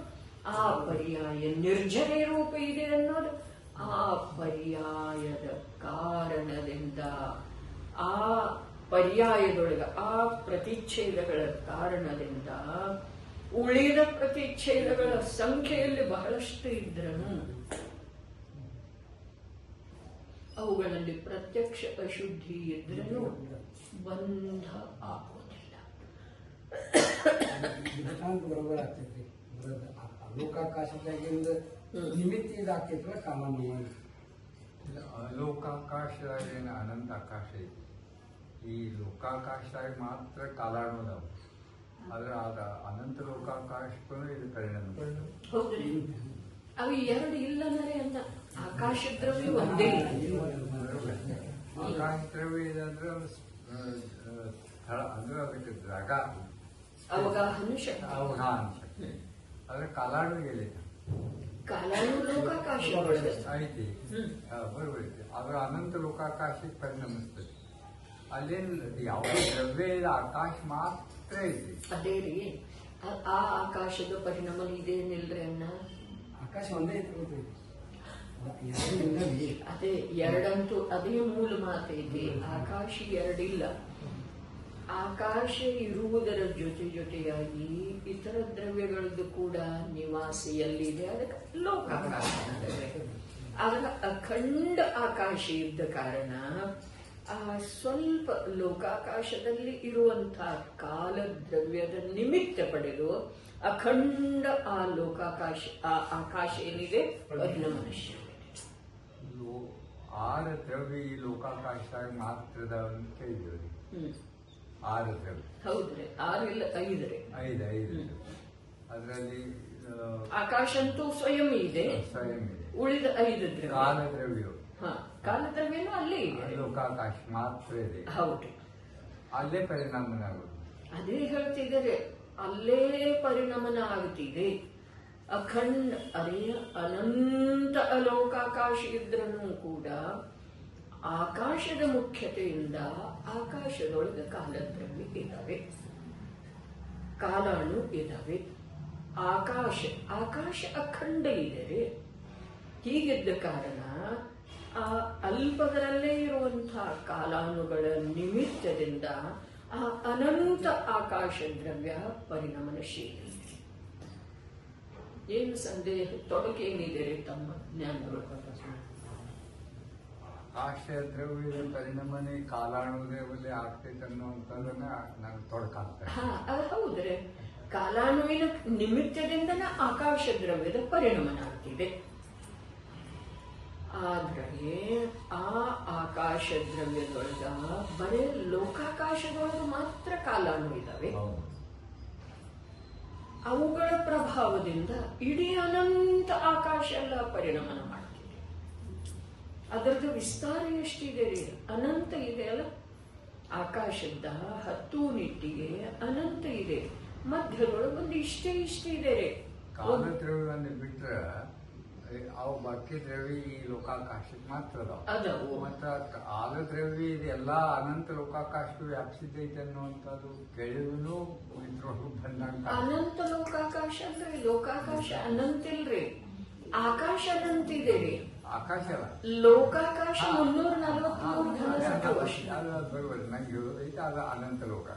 ಆ ಪರ್ಯಾಯ ನಿರ್ಜನೆ ರೂಪ ಇದೆ ಅನ್ನೋದು, ಆ ಪರ್ಯಾಯದ ಕಾರಣದಿಂದ ಆ ಪರ್ಯಾಯದೊಳಗ ಆ ಪ್ರತಿಚ್ಛೇದಗಳ ಕಾರಣದಿಂದ ಉಳಿದ ಪ್ರತಿಚ್ಛೇದಗಳ ಸಂಖ್ಯೆಯಲ್ಲಿ ಬಹಳಷ್ಟು ಇದ್ರೂ ಅವುಗಳಲ್ಲಿ ಪ್ರತ್ಯಕ್ಷ ಅಶುದ್ಧಿ ಇದ್ರೂ ಬಂಧ ಆಗೋದಿಲ್ಲ. ಬರೋಬರ್ ಆಗ್ತೈತಿ. ಲೋಕಾಕಾಶದಾಗಿಂದ ನಿಮಿತ್ತ ಇದಾಗ್ತೈತ್ರ ಕಾಮನ್. ಲೋಕಾಕಾಶದಾಗ ಏನು ಅನಂತ ಆಕಾಶ ಐತಿ. ಈ ಲೋಕಾಕಾಶದಾಗ ಮಾತ್ರ ಕಾಲಾಣುದಾವ. ಆದ್ರೆ ಆದ ಅನಂತ ಲೋಕಾಕಾಶಕ್ಕೂ ಇದು ಪರಿಣಾಮ. ಹೌದ್ರಿ, ಅವು ಎರಡು ಇಲ್ಲನರೇ ಅಂದ. ಆಕಾಶ ದ್ರವ್ಯ ಒಂದೇ. ಆಕಾಶ ದ್ರವ್ಯ ಇದೆ ಅಂದ್ರೆ ಸ್ಥಳ ಅಂದ್ರೆ ಅದಕ್ಕೆ ಜಾಗ, ಅವಗಾಹನ ಶಕ್ತಿ. ಅವಗಾಹನ ಶಕ್ತಿ. ಆದ್ರೆ ಕಾಲಾಣು ಎಲ್ಲಿದೆ? ಕಾಲಾಣು ಲೋಕಾಕಾಶ ಐತಿ, ಬರೋಬೈತಿ. ಆದ್ರೆ ಅನಂತ ಲೋಕಾಕಾಶಕ್ಕೆ ಪರಿಣಮಿಸ್ತದೆ. ಅಲ್ಲೇನು ಯಾವುದೇ ದ್ರವ್ಯ ಇಲ್ಲ, ಆಕಾಶ ಮಾತ್ರ ಐತಿ. ಅದೇ ರೀ, ಆ ಆಕಾಶದ ಪರಿಣಾಮ ಇದೇನಿಲ್ರಿ ಅನ್ನ. ಆಕಾಶ ಒಂದೇ ಐತಿ. ಅದೇ ಎರಡಂತೂ ಅದೇ ಮೂಲ ಮಾತೈತಿ. ಆಕಾಶ ಎರಡಿಲ್ಲ. ಆಕಾಶ ಇರುವುದರ ಜೊತೆಯಾಗಿ ಇತರ ದ್ರವ್ಯಗಳದ್ದು ಕೂಡ ನಿವಾಸ ಎಲ್ಲಿದೆ, ಅದಕ್ಕೆ ಲೋಕಾಕಾಶ. ಆದ್ರೆ ಅಖಂಡ ಆಕಾಶ ಇದ್ದ ಕಾರಣ ಆ ಸ್ವಲ್ಪ ಲೋಕಾಕಾಶದಲ್ಲಿ ಇರುವಂತಹ ಕಾಲ ದ್ರವ್ಯದ ನಿಮಿತ್ತ ಪಡೆದು ಅಖಂಡ ಆ ಲೋಕಾಕಾಶ ಆ ಆಕಾಶ ಏನಿದೆ ಪರಿಣಮನಶ್ಯ. ಆರು ದ್ರವ್ಯ ಈ ಲೋಕಾಕಾಶದಾಗ ಮಾತ್ರದ ಅಂತ ಕೇಳಿದ್ರಿ. 6 ದ್ರವ್ಯ. ಹೌದ್ರಿ, 6 ಇಲ್ಲ 5 ರೀ. 5 ಅದರಲ್ಲಿ ಆಕಾಶ ಅಂತೂ ಸ್ವಯಂ ಇದೆ, ಸ್ವಯಂ ಇದೆ. ಉಳಿದ 5 ದ್ರವ್ಯ. ಕಾಲದ್ರವ್ಯ. ಕಾಲದ್ರವ್ಯನೂ ಅಲ್ಲೇ ಇದೆ. ಲೋಕಾಕಾಶ ಮಾತ್ರ ಇದೆ. ಹೌದು, ಅಲ್ಲೇ ಪರಿಣಾಮನ ಆಗುದು. ಅದೇ ಹೇಳ್ತಿದ್ದಾರೆ, ಅಲ್ಲೇ ಪರಿಣಮನ ಆಗುತ್ತಿದೆ. ಅಖಂಡ ಅದೇ ಅನಂತ ಅಲೋಕಾಕಾಶ ಇದ್ರೂ ಕೂಡ ಆಕಾಶದ ಮುಖ್ಯತೆಯಿಂದ ಆಕಾಶದೊಳಗೆ ಕಾಲದ್ರವ್ಯ ಇದ್ದಾವೆ, ಕಾಲಾಣು ಇದ್ದಾವೆ. ಆಕಾಶ ಅಖಂಡ ಇದೆ. ಹೀಗಿದ್ದ ಕಾರಣ ಆ ಅಲ್ಪದರಲ್ಲೇ ಇರುವಂತಹ ಕಾಲಾನುಗಳ ನಿಮಿತ್ತದಿಂದ ಆ ಅನಂತ ಆಕಾಶ ದ್ರವ್ಯ ಪರಿಣಮನಶೀಲ. ಏನು ಸಂದೇಹ ತೊಡಕೇನಿದೆ ತಮ್ಮ ಜ್ಞಾನಗಳು? ಆಕಾಶ ದ್ರವ್ಯದ ಪರಿಣಾಮನೇ ಕಾಲಾಣುದ್ರವ್ಯದಲ್ಲಿ ಆಗ್ತೈತೆ ಅನ್ನುವಂಥದ್ದನ್ನ ನಾನು ತೊಡಕಾಗ್ತೇನೆ. ಅದು ಹೌದ್ರೆ ಕಾಲಾಣುವಿನ ನಿಮಿತ್ತದಿಂದನ ಆಕಾಶ ದ್ರವ್ಯದ ಪರಿಣಮನ ಆಗ್ತಿದೆ. ಆದ್ರೆ ಆ ಆಕಾಶ ದ್ರವ್ಯದೊಳಗ ಬರೇ ಲೋಕಾಕಾಶದೊಳಗ ಮಾತ್ರ ಕಾಲಾಣು ಇದಾವೆ. ಅವುಗಳ ಪ್ರಭಾವದಿಂದ ಇಡೀ ಅನಂತ ಆಕಾಶ ಎಲ್ಲ ಪರಿಣಮನ ಮಾಡ್ತಿದೆ. ಅದರದ್ದು ವಿಸ್ತಾರ ಎಷ್ಟಿದೆ ರೀ? ಅನಂತ ಇದೆ ಅಲ್ಲ. ಆಕಾಶದ 10 ನಿಟ್ಟಿಗೆ ಅನಂತ ಇದೆ. ಮಧ್ಯದೊಳಗೆ ಒಂದು ಇಷ್ಟೇ ಇದೆ ರೀ. ಕಾಲದ್ರವ್ಯವನ್ನು ಬಿಟ್ರೆ ಅವು ಬಾಕಿ ದ್ರವ್ಯ ಈ ಲೋಕಾಕಾಶಕ್ಕೆ ಮಾತ್ರ ಅದಾವು. ಮತ್ತ ಕಾಲದ್ರವ್ಯ ಇದೆಲ್ಲ ಅನಂತ ಲೋಕಾಕಾಶಕ್ಕೆ ವ್ಯಾಪಿಸಿದ್ದೈತೆ ಅನ್ನುವಂಥದ್ದು ಕೇಳಿದ್ರು ಇದ್ರೊಳಗೆ ಬಂದಂಗ. ಅನಂತ ಲೋಕಾಕಾಶ ಅಂದ್ರೆ ಲೋಕಾಕಾಶ ಅನಂತ ಇಲ್ರಿ, ಆಕಾಶ ಅನಂತ ಇದೆ ರೀ. ಆಕಾಶ ಅಲ್ಲ, ಲೋಕಾಕಾಶ 343 ಘನಸಂಖ್ಯೆ ವರ್ಷ. ಬರೋಬರಿ ನಂಗೆ ಹೇಳೋದೈತೆ ಅದು ಅನಂತ ಲೋಕ,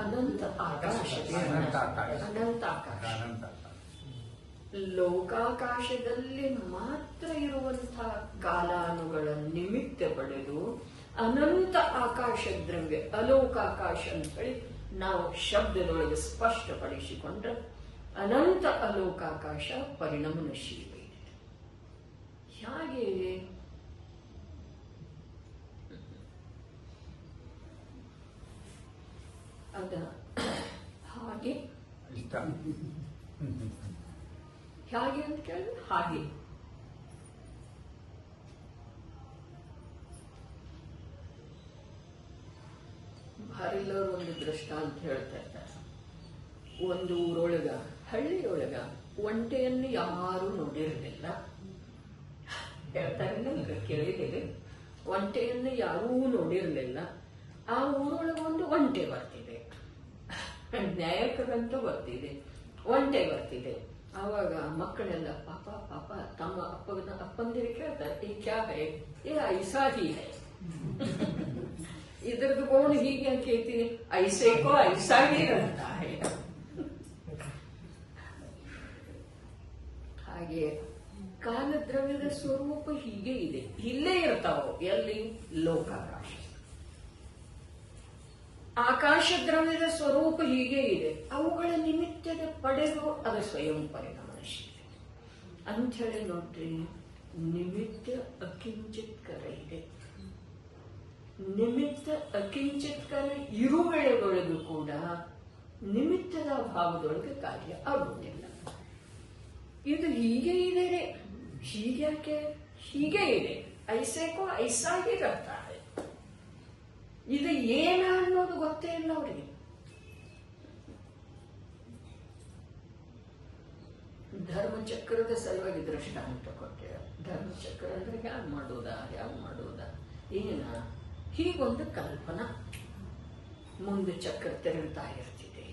ಅನಂತ ಆಕಾಶ, ಅನಂತ ಆಕಾಶ, ಅನಂತ ಆಕಾಶ. ಅನಂತ ಆಕಾಶ. ಲೋಕಾಕಾಶದಲ್ಲಿ ಮಾತ್ರ ಇರುವಂತಹ ಕಾಲಾನುಗಳ ನಿಮಿತ್ತ ಪಡೆದು ಅನಂತ ಆಕಾಶ ದ್ರವ್ಯ ಅಲೋಕಾಕಾಶ ಅಂತ ಹೇಳಿ ನಾವು ಶಬ್ದದೊಳಗೆ ಸ್ಪಷ್ಟಪಡಿಸಿಕೊಂಡ್ರೆ ಅನಂತ ಅಲೋಕಾಕಾಶ ಪರಿಣಮನಶೀಲ ಇದೆ. ಹೇಗೆ? ಅದ ಹಾಗೆ ಇಷ್ಟ ಹೇಗೆ ಅಂತ ಕೇಳಿದ್ರೆ ಹಾಗೆ. ಭಾರಿಲ್ಲವರು ಒಂದು ದೃಷ್ಟಾಂತ ಹೇಳ್ತಾ ಇದ್ದಾರೆ. ಒಂದು ಊರೊಳಗ, ಹಳ್ಳಿಯೊಳಗ ಒಂಟೆಯನ್ನು ಯಾರು ನೋಡಿರಲಿಲ್ಲ. ಹೇಳ್ತಾರೆ, ಕೇಳಿದ್ದೀರಿ? ಒಂಟೆಯನ್ನು ಯಾರೂ ನೋಡಿರಲಿಲ್ಲ. ಆ ಊರೊಳಗೆ ಒಂದು ಒಂಟೆ ಬರ್ತಿದೆ, ನ್ಯಾಯಕರಂತೂ ಬರ್ತಿದೆ, ಒಂಟೆ ಬರ್ತಿದೆ. ಆವಾಗ ಮಕ್ಕಳೆಲ್ಲ ಪಾಪ ಪಾಪ ತಮ್ಮ ಅಪ್ಪಂದಿರು ಕೇಳ್ತಾರೆ, ಈ ಕ್ಯಾ ಹೈ? ಏ ಐಸಾ ಹಿ ಹೈ. ಇದ್ರದ್ದು ಗೋಣ ಹೀಗೆ ಅಂತ ಕೇಳ್ತೀನಿ, ಐಸೇಕೋ ಐಸಾ ಹಿ ಅಂತ. ಹಾಗೆ ಕಾಲದ್ರವ್ಯದ ಸ್ವರೂಪ ಹೀಗೆ ಇದೆ, ಇಲ್ಲೇ ಇರ್ತಾವ. ಎಲ್ಲಿ? ಲೋಕಾಕಾಶ. ಆಕಾಶ ದ್ರವ್ಯದ ಸ್ವರೂಪ ಹೀಗೆ ಇದೆ, ಅವುಗಳ ನಿಮಿತ್ತದ ಪಡೆದು ಅದು ಸ್ವಯಂ ಪರಿಣಾಮಶೀಲ ಅಂಥೇಳಿ ನೋಡ್ರಿ. ನಿಮಿತ್ತ ಅಕಿಂಚಿತ್ಕರ ಇದೆ. ನಿಮಿತ್ತ ಅಕಿಂಚಿತ್ಕರ ಇರುವೆಳೆಗೊಳಗೂ ಕೂಡ ನಿಮಿತ್ತದ ಭಾವದೊಳಗೆ ಕಾರ್ಯ ಆಗುವುದಿಲ್ಲ. ಇದು ಹೀಗೆ ಇದೆ ರೇ. ಹೀಗ್ಯಾಕೆ? ಹೀಗೆ ಇದೆ, ಐಸೇಕೋ ಐಸಾಗಿ ಇರ್ತಾರೆ. ಇದು ಏನ ಅನ್ನೋದು ಗೊತ್ತೇ ಇಲ್ಲ ಅವರಿಗೆ. ಧರ್ಮಚಕ್ರದ ಸಲುವಾಗಿ ದೃಷ್ಟಾಂತ ಕೊಟ್ಟೆ. ಧರ್ಮಚಕ್ರ ಅಂದ್ರೆ ಹ್ಯಾಗ್ ಮಾಡೋದಾ ಏನ? ಹೀಗೊಂದು ಕಲ್ಪನಾ. ಮುಂದೆ ಚಕ್ರ ತಿರುಗ್ತಾ ಇರ್ತಿದೆ.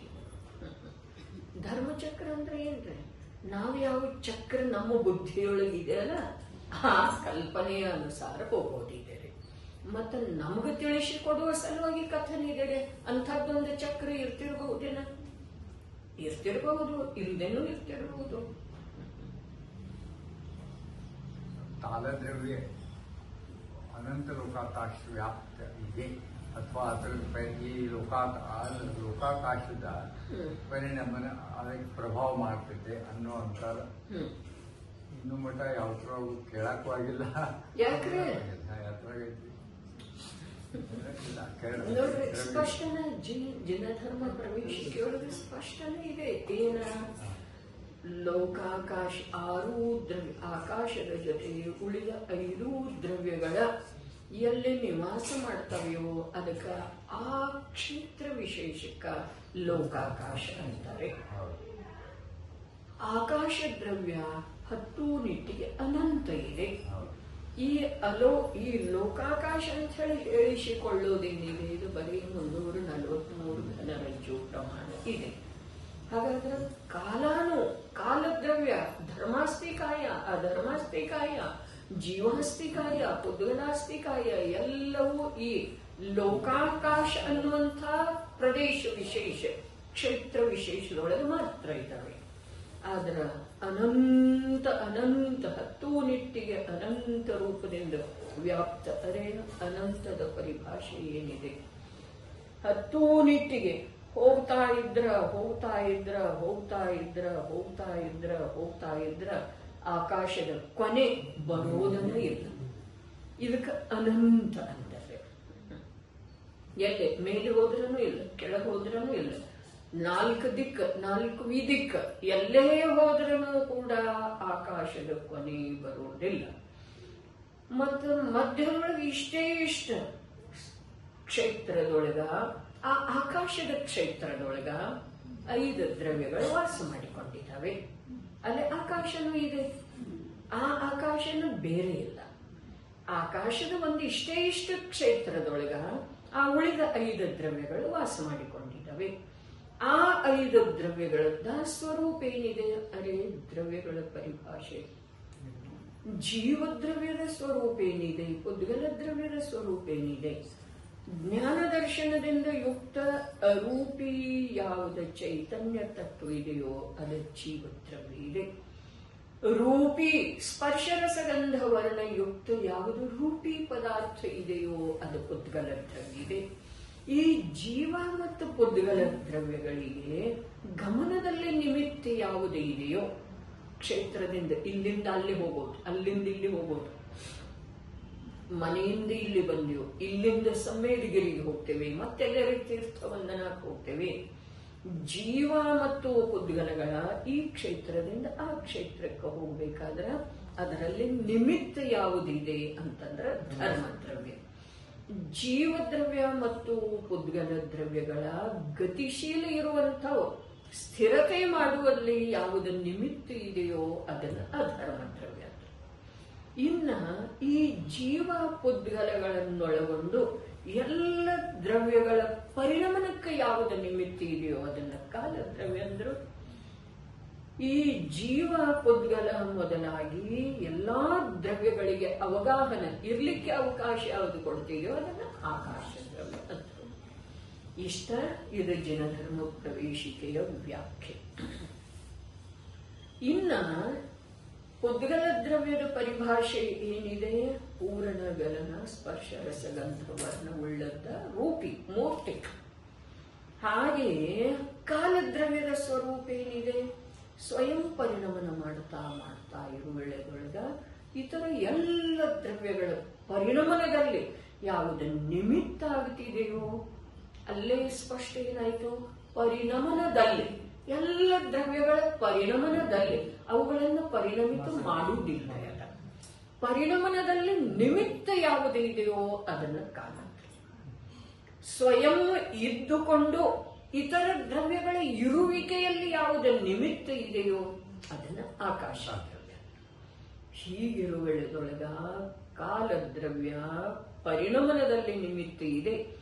ಧರ್ಮಚಕ್ರ ಅಂದ್ರೆ ಏನ್ರಿ? ನಾವು ಯಾವ ಚಕ್ರ ನಮ್ಮ ಬುದ್ಧಿಯೊಳಗಿದೆ ಅಲ್ಲ, ಆ ಕಲ್ಪನೆಯ ಅನುಸಾರ ಹೋಗೋದಿದೆ. ಮತ್ತೆ ನಮ್ಗೆ ತಿಳಿಸಿಕೊಡುವ ಸಲುವಾಗಿ ಕಥನೆ ಇದೆ. ಅಂಥದ್ದೊಂದು ಚಕ್ರ ಇರ್ತಿರಬಹುದೇನ? ಇರ್ತಿರಬಹುದು, ಇಲ್ಲದೇನೂ ಇರ್ತಿರಬಹುದು. ಕಾಲದ್ರವ್ಯ ಅನಂತ ಲೋಕಾಕಾಶ ವ್ಯಾಪ್ತ ಇದೆ, ಅಥವಾ ಅದರ ಈ ಲೋಕಾಕಾಶದ ಪರಿಣಾಮನ ಅದಕ್ಕೆ ಪ್ರಭಾವ ಮಾಡ್ತೈತೆ ಅನ್ನುವಂಥ ಇನ್ನು ಮಟ್ಟ ಯಾವ್ದ್ರ ಕೇಳಕ್ಕೂ ಆಗಿಲ್ಲ. ಯಾಕ್ರೆ? ಯಾತ್ರಾಗೈತಿ ನೋಡ್ರಿ, ಸ್ಪಷ್ಟನ ಜಿನಧರ್ಮ ಪ್ರವೇಶಿಕೆಯೊಳಗೆ ಸ್ಪಷ್ಟನೇ ಇದೆ. ಏನ? ಲೋಕಾಕಾಶ 6 ದ್ರವ್ಯ, ಆಕಾಶದ ಜೊತೆ ಉಳಿದ 5 ದ್ರವ್ಯಗಳ ಎಲ್ಲಿ ನಿವಾಸ ಮಾಡ್ತಾವೆಯೋ ಅದಕ್ಕ ಆ ಕ್ಷೇತ್ರ ವಿಶೇಷಕ್ಕ ಲೋಕಾಕಾಶ ಅಂತಾರೆ. ಆಕಾಶ ದ್ರವ್ಯ 10 ನಿಟ್ಟಿಗೆ ಅನಂತ ಇದೆ. ಈ ಲೋಕಾಕಾಶ ಅಂತ ಹೇಳಿ ಹೇಳಿಸಿಕೊಳ್ಳೋದೇನಿದೆ? ಇದು ಬರೀ 343 ಘನರಜ್ಜು ಪ್ರಮಾಣ ಇದೆ. ಹಾಗಾದ್ರೆ ಕಾಲದ್ರವ್ಯ ಧರ್ಮಾಸ್ತಿಕಾಯ, ಅಧರ್ಮಾಸ್ತಿಕಾಯ, ಜೀವಾಸ್ತಿಕಾಯ, ಪುದ್ಗಲಾಸ್ತಿಕಾಯ ಎಲ್ಲವೂ ಈ ಲೋಕಾಕಾಶ ಅನ್ನುವಂಥ ಪ್ರದೇಶ ವಿಶೇಷ, ಕ್ಷೇತ್ರ ವಿಶೇಷದೊಳಗೆ ಮಾತ್ರ ಇದ್ದಾವೆ. ಆದ್ರ ಅನಂತ 10 ನಿಟ್ಟಿಗೆ ಅನಂತ ರೂಪದಿಂದ ವ್ಯಾಪ್ತ. ಅರೆ ಅನಂತದ ಪರಿಭಾಷೆ ಏನಿದೆ? ಹತ್ತೂ ನಿಟ್ಟಿಗೆ ಹೋಗ್ತಾ ಇದ್ರ ಹೋಗ್ತಾ ಇದ್ರ ಹೋಗ್ತಾ ಇದ್ರ ಹೋಗ್ತಾ ಇದ್ರ ಹೋಗ್ತಾ ಇದ್ರ ಆಕಾಶದ ಕೊನೆ ಬರೋದನ್ನ ಇಲ್ಲ. ಇದಕ್ಕೆ ಅನಂತ ಅಂತಾರೆ. ಎಲ್ಲೇ ಮೇಲೆ ಹೋದ್ರೂ ಇಲ್ಲ, ಕೆಳಗೆ ಹೋದ್ರೂ ಇಲ್ಲ, ನಾಲ್ಕು ದಿಕ್ಕ ನಾಲ್ಕು ವಿದಿಕ್ಕ ಎಲ್ಲೇ ಹೋದ್ರೂ ಕೂಡ ಆಕಾಶದ ಕೊನೆ ಬರೋದಿಲ್ಲ. ಮತ್ತು ಮಧ್ಯದೊಳಗೆ ಇಷ್ಟೇ ಇಷ್ಟ ಕ್ಷೇತ್ರದೊಳಗ, ಆ ಆಕಾಶದ ಕ್ಷೇತ್ರದೊಳಗ 5 ದ್ರವ್ಯಗಳು ವಾಸ ಮಾಡಿಕೊಂಡಿದ್ದಾವೆ. ಅಲ್ಲೇ ಆಕಾಶನೂ ಇದೆ. ಆ ಆಕಾಶನೂ ಬೇರೆ ಇಲ್ಲ. ಆಕಾಶದ ಒಂದು ಇಷ್ಟೇ ಇಷ್ಟು ಕ್ಷೇತ್ರದೊಳಗ ಆ ಉಳಿದ 5 ದ್ರವ್ಯಗಳು ವಾಸ ಮಾಡಿಕೊಂಡಿದ್ದಾವೆ. ಆ 5 ದ್ರವ್ಯಗಳದ್ದ ಸ್ವರೂಪ ಏನಿದೆ? ಅರೆ ದ್ರವ್ಯಗಳ ಪರಿಭಾಷೆ. ಜೀವದ್ರವ್ಯದ ಸ್ವರೂಪ ಏನಿದೆ? ಉದ್ಗಲ ದ್ರವ್ಯದ ಸ್ವರೂಪ ಏನಿದೆ? ಜ್ಞಾನ ದರ್ಶನದಿಂದ ಯುಕ್ತ ಅರೂಪಿ ಯಾವುದು ಚೈತನ್ಯ ತತ್ವ ಇದೆಯೋ ಅದು ಜೀವದ್ರವ್ಯ ಇದೆ. ರೂಪಿ ಸ್ಪರ್ಶರಸಗಂಧ ವರ್ಣ ಯುಕ್ತ ಯಾವುದು ರೂಪಿ ಪದಾರ್ಥ ಇದೆಯೋ ಅದು ಉದ್ಗಲ ದ್ರವ್ಯ ಇದೆ. ಈ ಜೀವ ಮತ್ತು ಉದ್ಗಲ ದ್ರವ್ಯಗಳಿಗೆ ಗಮನದಲ್ಲಿ ನಿಮಿತ್ತ ಯಾವುದು ಇದೆಯೋ, ಕ್ಷೇತ್ರದಿಂದ ಇಲ್ಲಿಂದ ಅಲ್ಲಿ ಹೋಗೋದು, ಅಲ್ಲಿಂದ ಇಲ್ಲಿ ಹೋಗೋದು, ಮನೆಯಿಂದ ಇಲ್ಲಿ ಬಂದೆವು, ಇಲ್ಲಿಂದ ಸಮ್ಮೇದಗಿರಿಗೆ ಹೋಗ್ತೇವೆ, ಮತ್ತೆಲ್ಲರ ತೀರ್ಥವಂದನಕ್ಕೆ ಹೋಗ್ತೇವೆ. ಜೀವ ಮತ್ತು ಉದ್ಗಲಗಳ ಈ ಕ್ಷೇತ್ರದಿಂದ ಆ ಕ್ಷೇತ್ರಕ್ಕೆ ಹೋಗ್ಬೇಕಾದ್ರೆ ಅದರಲ್ಲಿ ನಿಮಿತ್ತ ಯಾವುದಿದೆ ಅಂತಂದ್ರೆ ಧರ್ಮದ್ರವ್ಯ. ಜೀವದ್ರವ್ಯ ಮತ್ತು ಉದ್ಗಲ ದ್ರವ್ಯಗಳ ಗತಿಶೀಲ ಇರುವಂಥವು ಸ್ಥಿರತೆ ಮಾಡುವಲ್ಲಿ ಯಾವುದು ನಿಮಿತ್ತ ಇದೆಯೋ ಅದನ್ನು ಅಧರ್ಮದ್ರವ್ಯ. ಇನ್ನ ಈ ಜೀವ ಉದ್ಗಲಗಳನ್ನೊಳಗೊಂಡು ಎಲ್ಲ ದ್ರವ್ಯಗಳ ಪರಿಣಮನಕ್ಕೆ ಯಾವುದು ನಿಮಿತ್ತ ಇದೆಯೋ ಅದನ್ನ ಕಾಲದ್ರವ್ಯ ಅಂದ್ರು. ಈ ಜೀವ ಉದ್ಗಲ ಮೊದಲಾಗಿ ಎಲ್ಲಾ ದ್ರವ್ಯಗಳಿಗೆ ಅವಗಾಹನ ಇರ್ಲಿಕ್ಕೆ ಅವಕಾಶ ಯಾವುದು ಕೊಡ್ತೀಯೋ ಅದನ್ನ ಆಕಾಶ ದ್ರವ್ಯ ಅಂದ್ರು. ಇಷ್ಟ ಇದು ಜನಧರ್ಮ ಪ್ರವೇಶಿಕೆಯ ವ್ಯಾಖ್ಯೆ. ಇನ್ನ ಉದ್ಗಲ ದ್ರವ್ಯದ ಪರಿಭಾಷೆ ಏನಿದೆ? ಪೂರ್ಣ ಗಲನ ಸ್ಪರ್ಶ ರಸಗಂಧ ವರ್ಣವುಳ್ಳದ್ದ ರೂಪಿ ಮೂರ್ತಿಕ್. ಹಾಗೆಯೇ ಕಾಲದ್ರವ್ಯದ ಸ್ವರೂಪ ಏನಿದೆ? ಸ್ವಯಂ ಪರಿಣಮನ ಮಾಡ್ತಾ ಮಾಡ್ತಾ ಇರುವೆಳೆದೊಳಗ ಇತರ ಎಲ್ಲ ದ್ರವ್ಯಗಳ ಪರಿಣಮನದಲ್ಲಿ ಯಾವುದು ನಿಮಿತ್ತ ಆಗ್ತಿದೆಯೋ ಅಲ್ಲೇ ಸ್ಪಷ್ಟ ಏನಾಯ್ತು? ಪರಿಣಮನದಲ್ಲಿ ಎಲ್ಲ ದ್ರವ್ಯಗಳ ಪರಿಣಮನದಲ್ಲಿ ಅವುಗಳನ್ನು ಪರಿಣಮಿತ ಮಾಡುವುದಿಲ್ಲ. ಪರಿಣಮನದಲ್ಲಿ ನಿಮಿತ್ತ ಯಾವುದಿದೆಯೋ ಅದನ್ನು ಕಾಲ. ಸ್ವಯಂ ಇದ್ದುಕೊಂಡು ಇತರ ದ್ರವ್ಯಗಳ ಇರುವಿಕೆಯಲ್ಲಿ ಯಾವುದ ನಿಮಿತ್ತ ಇದೆಯೋ ಅದನ್ನು ಆಕಾಶ ದ್ರವ್ಯ. ಹೀಗಿರುವೆಳೆದೊಳಗ ಕಾಲದ್ರವ್ಯ ಪರಿಣಮನದಲ್ಲಿ ನಿಮಿತ್ತ ಇದೆ,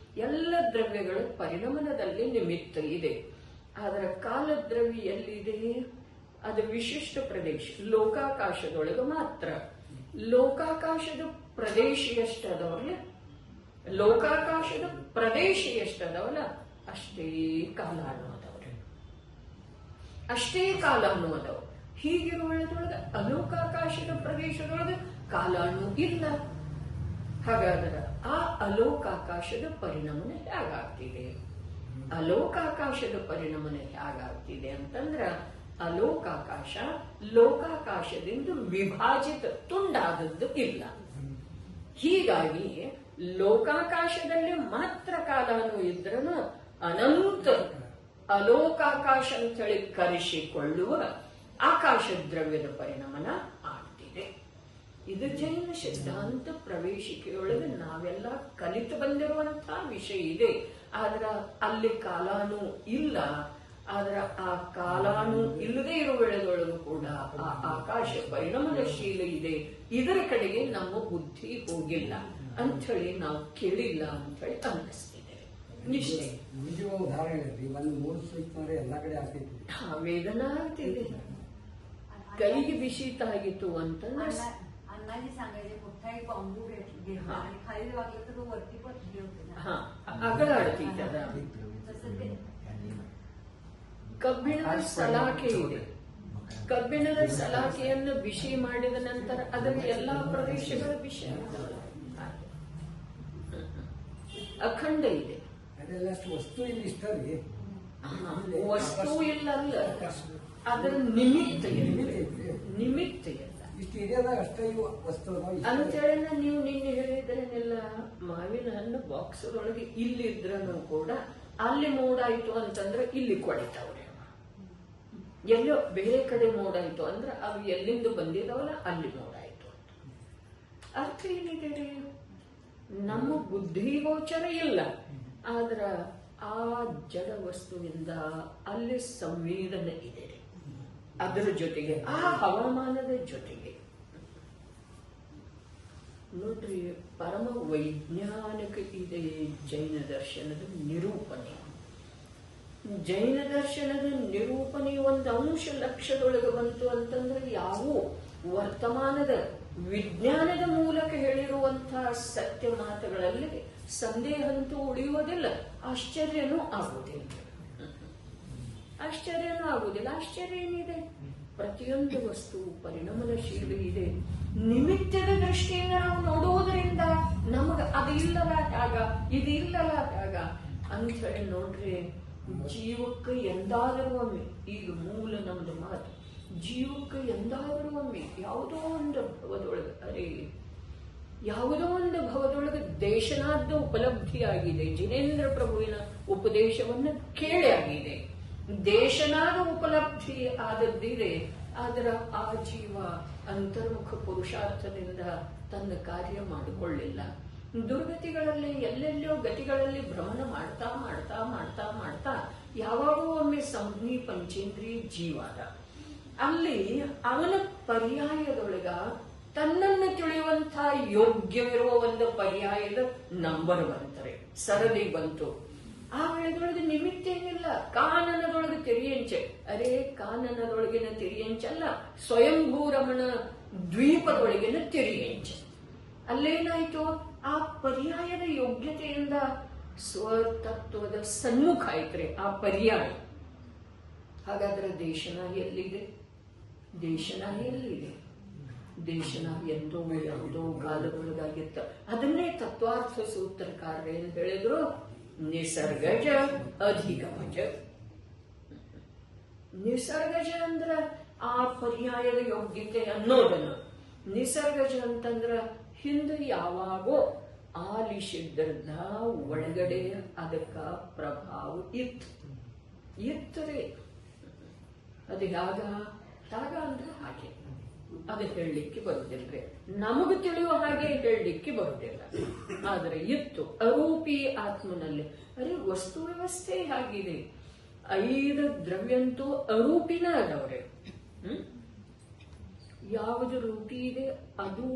ಎಲ್ಲ ದ್ರವ್ಯಗಳ ಪರಿಣಮನದಲ್ಲಿ ನಿಮಿತ್ತ ಇದೆ. ಅದರ ಕಾಲದ್ರವ್ಯ ಎಲ್ಲಿದೆ? ಅದು ವಿಶಿಷ್ಟ ಪ್ರದೇಶ ಲೋಕಾಕಾಶದೊಳಗೆ ಮಾತ್ರ. ಲೋಕಾಕಾಶದ ಪ್ರದೇಶ ಎಷ್ಟದವಲ್ಲ, ಲೋಕಾಕಾಶದ ಪ್ರದೇಶ ಎಷ್ಟದವಲ್ಲ ಅಷ್ಟೇ ಕಾಲ ಅನ್ನೋದವ್ರೆ, ಅಷ್ಟೇ ಕಾಲ ಅನ್ನೋದವು. ಹೀಗಿರುವುದರೊಳಗೆ ಅಲೋಕಾಕಾಶದ ಪ್ರದೇಶದೊಳಗೆ ಕಾಲಾನು ಇಲ್ಲ. ಹಾಗಾದ್ರೆ ಆ ಅಲೋಕಾಕಾಶದ ಪರಿಣಮನ ಹೇಗಾಗ್ತಿದೆ? ಅಲೋಕಾಕಾಶದ ಪರಿಣಮನ ಹೇಗಾಗ್ತಿದೆ ಅಂತಂದ್ರ ಅಲೋಕಾಕಾಶ ಲೋಕಾಕಾಶದಿಂದ ವಿಭಾಜಿತ ತುಂಡಾದದ್ದು ಇಲ್ಲ. ಹೀಗಾಗಿ ಲೋಕಾಕಾಶದಲ್ಲಿ ಮಾತ್ರ ಕಾಲಾನು ಇದ್ರೂ ಅನಂತ ಅಲೋಕಾಕಾಶ ಅಂತ ಹೇಳಿ ಕರೆಸಿಕೊಳ್ಳುವ ಆಕಾಶ ದ್ರವ್ಯದ ಪರಿಣಮನ ಆಗ್ತಿದೆ. ಇದು ಜೈನ ಸಿದ್ಧಾಂತ ಪ್ರವೇಶಿಕೆಯೊಳಗೆ ನಾವೆಲ್ಲ ಕಲಿತು ಬಂದಿರುವಂತಹ ವಿಷಯ ಇದೆ. ಆದ್ರ ಅಲ್ಲಿ ಕಾಲಾನು ಇಲ್ಲ. ಆದ್ರ ಆ ಕಾಲಾನು ಇಲ್ಲದೆ ಇರುವ ವೇಳೆದೊಳಗೂ ಕೂಡ ಆ ಆಕಾಶ ಪರಿಣಮನಶೀಲ ಇದೆ. ಇದರ ಕಡೆಗೆ ನಮ್ಮ ಬುದ್ಧಿ ಹೋಗಿಲ್ಲ ಅಂಥೇಳಿ ನಾವು ಕೇಳಿಲ್ಲ ಅಂಥೇಳಿ ಅನ್ನಿಸ್ತಿದೆ. ನಿಶ್ಚಯ ಉದಾಹರಣೆ ಒಂದು 3 ಸ್ವೀಟ್ ಅಂದ್ರೆ ಎಲ್ಲಾ ಕಡೆ ಆಗ್ತೈತಿ. ವೇದನಾ ಆಗ್ತಿದೆ, ಕೈಗೆ ಬಿಸಿ ತಾಗಿತ್ತು ಅಂತಂದ್ರೆ अण्णाजी सांगायचे मोठा एक बांबू घेतला आणि खाली वागलं तर तो वरती पण हे होते ना. ಅಗಲಾಡ್ತಿದ್ದದ. तसं ते ಕಬ್ಬಿಣದ ಸಲಾಕೆ ಇದೆ, ಕಬ್ಬಿಣದ ಸಲಾಕೆಯನ್ನು ಬಿಸಿ ಮಾಡಿದ ನಂತರ ಅದರ ಎಲ್ಲಾ ಪ್ರದೇಶಗಳ ಬಿಸಿ ಆಗ್ತವೆ. ಅಖಂಡ ಇದೆ. ಅದೆಲ್ಲ ಅಷ್ಟು ವಸ್ತು ಇಲ್ಲಿ ಇಷ್ಟ ರೀ. ವಸ್ತು ಇಲ್ಲ ಅಲ್ಲ, ಅದರ ನಿಮಿತ್ತ ನಿಮಿತ್ತ ಇಲ್ಲ. ಇಷ್ಟು ಏರಿಯಾದಾಗ ಅಷ್ಟೇ ಇವು ವಸ್ತು ಅಂತೇಳಿ ನೀವು ನಿನ್ನೆ ಹೇಳಿದ್ರೇನೆಲ್ಲ ಮಾವಿನ ಹಣ್ಣು ಬಾಕ್ಸ್ ಒಳಗೆ ಇಲ್ಲಿದ್ರೂ ಕೂಡ ಅಲ್ಲಿ ಮೂಡಾಯ್ತು ಅಂತಂದ್ರೆ ಇಲ್ಲಿ ಕೊಳಿತಾವ್ರೆ. ಎಲ್ಲೋ ಬೇರೆ ಕಡೆ ಮೂಡಾಯ್ತು ಅಂದ್ರೆ ಅವು ಎಲ್ಲಿಂದ ಬಂದಿದಾವಲ್ಲ ಅಲ್ಲಿ ಮೂಡಾಯ್ತು ಅಂತ. ಅರ್ಥ ಏನಿದೆ ರೀ? ನಮ್ಮ ಬುದ್ಧಿಗೋಚರ ಇಲ್ಲ, ಆದ್ರ ಆ ಜಡ ವಸ್ತುವಿಂದ ಅಲ್ಲಿ ಸಂವೇದನೆ ಇದೆ. ಅದರ ಜೊತೆಗೆ ಆ ಹವಾಮಾನದ ಜೊತೆಗೆ ನೋಡ್ರಿ, ಪರಮ ವೈಜ್ಞಾನಿಕ ಇದೆ ಜೈನ ದರ್ಶನದ ನಿರೂಪಣೆ. ಜೈನ ದರ್ಶನದ ನಿರೂಪಣೆ ಒಂದು ಅಂಶ ಲಕ್ಷದೊಳಗೆ ಬಂತು ಅಂತಂದ್ರೆ ಯಾವ ವರ್ತಮಾನದ ವಿಜ್ಞಾನದ ಮೂಲಕ ಹೇಳಿರುವಂತಹ ಸತ್ಯ ಮಾತುಗಳಲ್ಲಿ ಸಂದೇಹ ಅಂತೂ ಉಳಿಯುವುದಿಲ್ಲ, ಆಶ್ಚರ್ಯನೂ ಆಗುವುದಿಲ್ಲ. ಆಶ್ಚರ್ಯನೂ ಆಗುವುದಿಲ್ಲ. ಆಶ್ಚರ್ಯ ಏನಿದೆ? ಪ್ರತಿಯೊಂದು ವಸ್ತು ಪರಿಣಾಮಶೀಲ ಇದೆ. ನಿಮಿತ್ತದ ದೃಷ್ಟಿಯಿಂದ ನಾವು ನೋಡುವುದರಿಂದ ನಮಗ ಅದು ಇಲ್ಲದ ಆಗ ಇದು ಇಲ್ಲದ ಆಗ ಅಂತ ಹೇಳಿ ನೋಡ್ರಿ, ಜೀವಕ್ಕೆ ಎಂದಾದರೂ ಒಮ್ಮೆ, ಈಗ ಮೂಲ ನಮ್ದು ಮಾತು, ಜೀವಕ್ಕೆ ಎಂದಾದರೂ ಒಮ್ಮೆ ಯಾವುದೋ ಒಂದು ಭವದೊಳಗೆ, ಅರೆ ಯಾವುದೋ ಒಂದು ಭವದೊಳಗೆ ದೇಶನಾದ್ದ ಉಪಲಬ್ಧಿಯಾಗಿದೆ. ಜಿನೇಂದ್ರ ಪ್ರಭುವಿನ ಉಪದೇಶವನ್ನು ಕೇಳಿ ಆಗಿದೆ, ದೇಶನಾದ ಉಪಲಬ್ಧಿ ಆದದ್ದಿದೆ. ಆದ್ರ ಆ ಜೀವ ಅಂತರ್ಮುಖ ಪುರುಷಾರ್ಥದಿಂದ ತನ್ನ ಕಾರ್ಯ ಮಾಡಿಕೊಳ್ಳಿಲ್ಲ. ದುರ್ಗತಿಗಳಲ್ಲಿ ಎಲ್ಲೆಲ್ಲೋ ಗತಿಗಳಲ್ಲಿ ಭ್ರಮಣ ಮಾಡ್ತಾ ಮಾಡ್ತಾ ಮಾಡ್ತಾ ಮಾಡ್ತಾ ಯಾವಾಗೋ ಒಮ್ಮೆ ಸಂಜ್ಞಿ ಪಂಚೇಂದ್ರಿಯ ಜೀವಾದ. ಅಲ್ಲಿ ಅವನ ಪರ್ಯಾಯದೊಳಗ ತನ್ನನ್ನು ತಿಳಿಯುವಂತ ಯೋಗ್ಯವಿರುವ ಒಂದು ಪರ್ಯಾಯದ ನಂಬರ್ ಬಂತಾರೆ, ಸರದಿ ಬಂತು. ಆ ವೇಳೆದೊಳಗೆ ನಿಮಿತ್ತ ಏನಿಲ್ಲ. ಕಾನನದೊಳಗೆ ತೆರಿಯಂಚೆ, ಅರೇ ಕಾನನದೊಳಗಿನ ತೆರಿಯಂಚಲ್ಲ, ಸ್ವಯಂಭೂರಮಣ ದ್ವೀಪದೊಳಗಿನ ತೆರಿಯಂಚೆ. ಅಲ್ಲೇನಾಯ್ತು? ಆ ಪರ್ಯಾಯದ ಯೋಗ್ಯತೆಯಿಂದ ಸ್ವತತ್ವದ ಸನ್ಮುಖ ಆಯ್ತ್ರಿ ಆ ಪರ್ಯಾಯ. ಹಾಗಾದ್ರೆ ದೇಶನ ಎಲ್ಲಿದೆ? ದೇಶನ ಎಲ್ಲಿದೆ? ದೇಶನ ಎಂದೋ ಯಾವುದೋ ಕಾಲದೊಳಗಾಗಿತ್ತ. ಅದನ್ನೇ ತತ್ವಾರ್ಥ ಸೂತ್ರಕಾರರು ಏನ್ ಹೇಳಿದ್ರು? ನಿಸರ್ಗಜ ಅಧಿಗಮಜ. ನಿಸರ್ಗಜ ಅಂದ್ರ ಆ ಪರ್ಯಾಯದ ಯೋಗ್ಯತೆ ಅನ್ನೋದನ್ನು. ನಿಸರ್ಗಜ ಅಂತಂದ್ರ ಹಿಂದೆ ಯಾವಾಗೋ ಆಲಿಸಿದ್ರದ ಒಳಗಡೆ ಅದಕ್ಕ ಪ್ರಭಾವ ಇತ್ತರೆ. ಅದು ಯಾಗ ಅಂದ್ರೆ ಹಾಗೆ, ಅದು ಹೇಳಲಿಕ್ಕೆ ಬರುದಿಲ್ರಿ. ನಮಗ ತಿಳಿಯುವ ಹಾಗೆ ಹೇಳಲಿಕ್ಕೆ ಬರುದಿಲ್ಲ. ಆದ್ರೆ ಇತ್ತು ಅರೂಪಿ ಆತ್ಮನಲ್ಲಿ. ಅರೆ ವಸ್ತು ವ್ಯವಸ್ಥೆ ಆಗಿದೆ. 5 ದ್ರವ್ಯಂತೂ ಅರೂಪಿನ ಅದವ್ರೆ. ಯಾವುದು ರೂಪಿ ಇದೆ ಅದು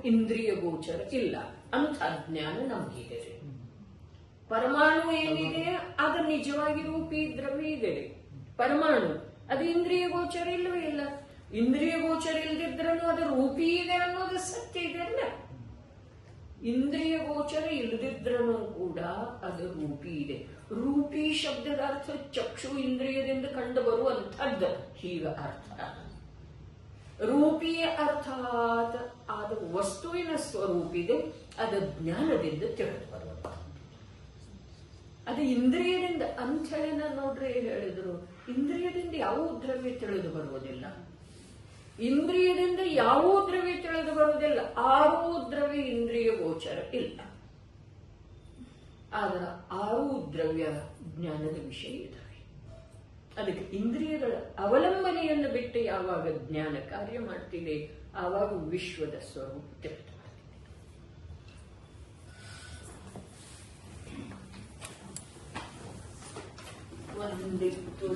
ಇಂದ್ರಿಯ ಗೋಚರ ಇಲ್ಲ ಅಂತ ಜ್ಞಾನ ನಮಗಿದೆ. ಪರಮಾಣು ಏನಿದೆ ಅದು ನಿಜವಾಗಿ ರೂಪಿ ದ್ರವ್ಯ ಇದೆ. ಪರಮಾಣು ಅದು ಇಂದ್ರಿಯ ಗೋಚರ ಇಲ್ಲವೇ ಇಲ್ಲ. ಇಂದ್ರಿಯ ಗೋಚರ ಇಲ್ದಿದ್ರೂ ಅದು ರೂಪಿ ಇದೆ ಅನ್ನೋದು ಸತ್ಯ ಇದೆ ಅಲ್ಲ. ಇಂದ್ರಿಯ ಗೋಚರ ಇಲ್ಲದಿದ್ರೂ ಕೂಡ ಅದು ರೂಪಿ ಇದೆ. ರೂಪಿ ಶಬ್ದದ ಅರ್ಥ ಚಕ್ಷು ಇಂದ್ರಿಯದಿಂದ ಕಂಡು ಬರುವಂಥದ್ದು, ಹೀಗ ಅರ್ಥ. ರೂಪಿ ಅರ್ಥಾತ್ ಆದ ವಸ್ತುವಿನ ಸ್ವರೂಪಿದೆ, ಅದು ಜ್ಞಾನದಿಂದ ತಿಳಿದು ಬರುವಂತ. ಅದು ಇಂದ್ರಿಯದಿಂದ ಅಂಥೇಳಿ ನೋಡ್ರಿ ಹೇಳಿದ್ರು, ಇಂದ್ರಿಯದಿಂದ ಯಾವ ದ್ರವ್ಯ ತಿಳಿದು ಬರುವುದಿಲ್ಲ. ಇಂದ್ರಿಯದಿಂದ ಯಾವ ದ್ರವ್ಯ ತಿಳಿದು ಬರುವುದಿಲ್ಲ. 6 ದ್ರವ್ಯ ಇಂದ್ರಿಯ ಗೋಚರ ಇಲ್ಲ. ಆದ್ರೆ 6 ದ್ರವ್ಯ ಜ್ಞಾನದ ವಿಷಯ ಇದ್ದಾವೆ. ಅದಕ್ಕೆ ಇಂದ್ರಿಯಗಳ ಅವಲಂಬನೆಯನ್ನು ಬಿಟ್ಟು ಯಾವಾಗ ಜ್ಞಾನ ಕಾರ್ಯ ಮಾಡ್ತಿದೆ ಆವಾಗ ವಿಶ್ವದ ಸ್ವರೂಪ ತಿಳಿದು ಬರ್ತದೆ. ಒಂದಿತ್ತು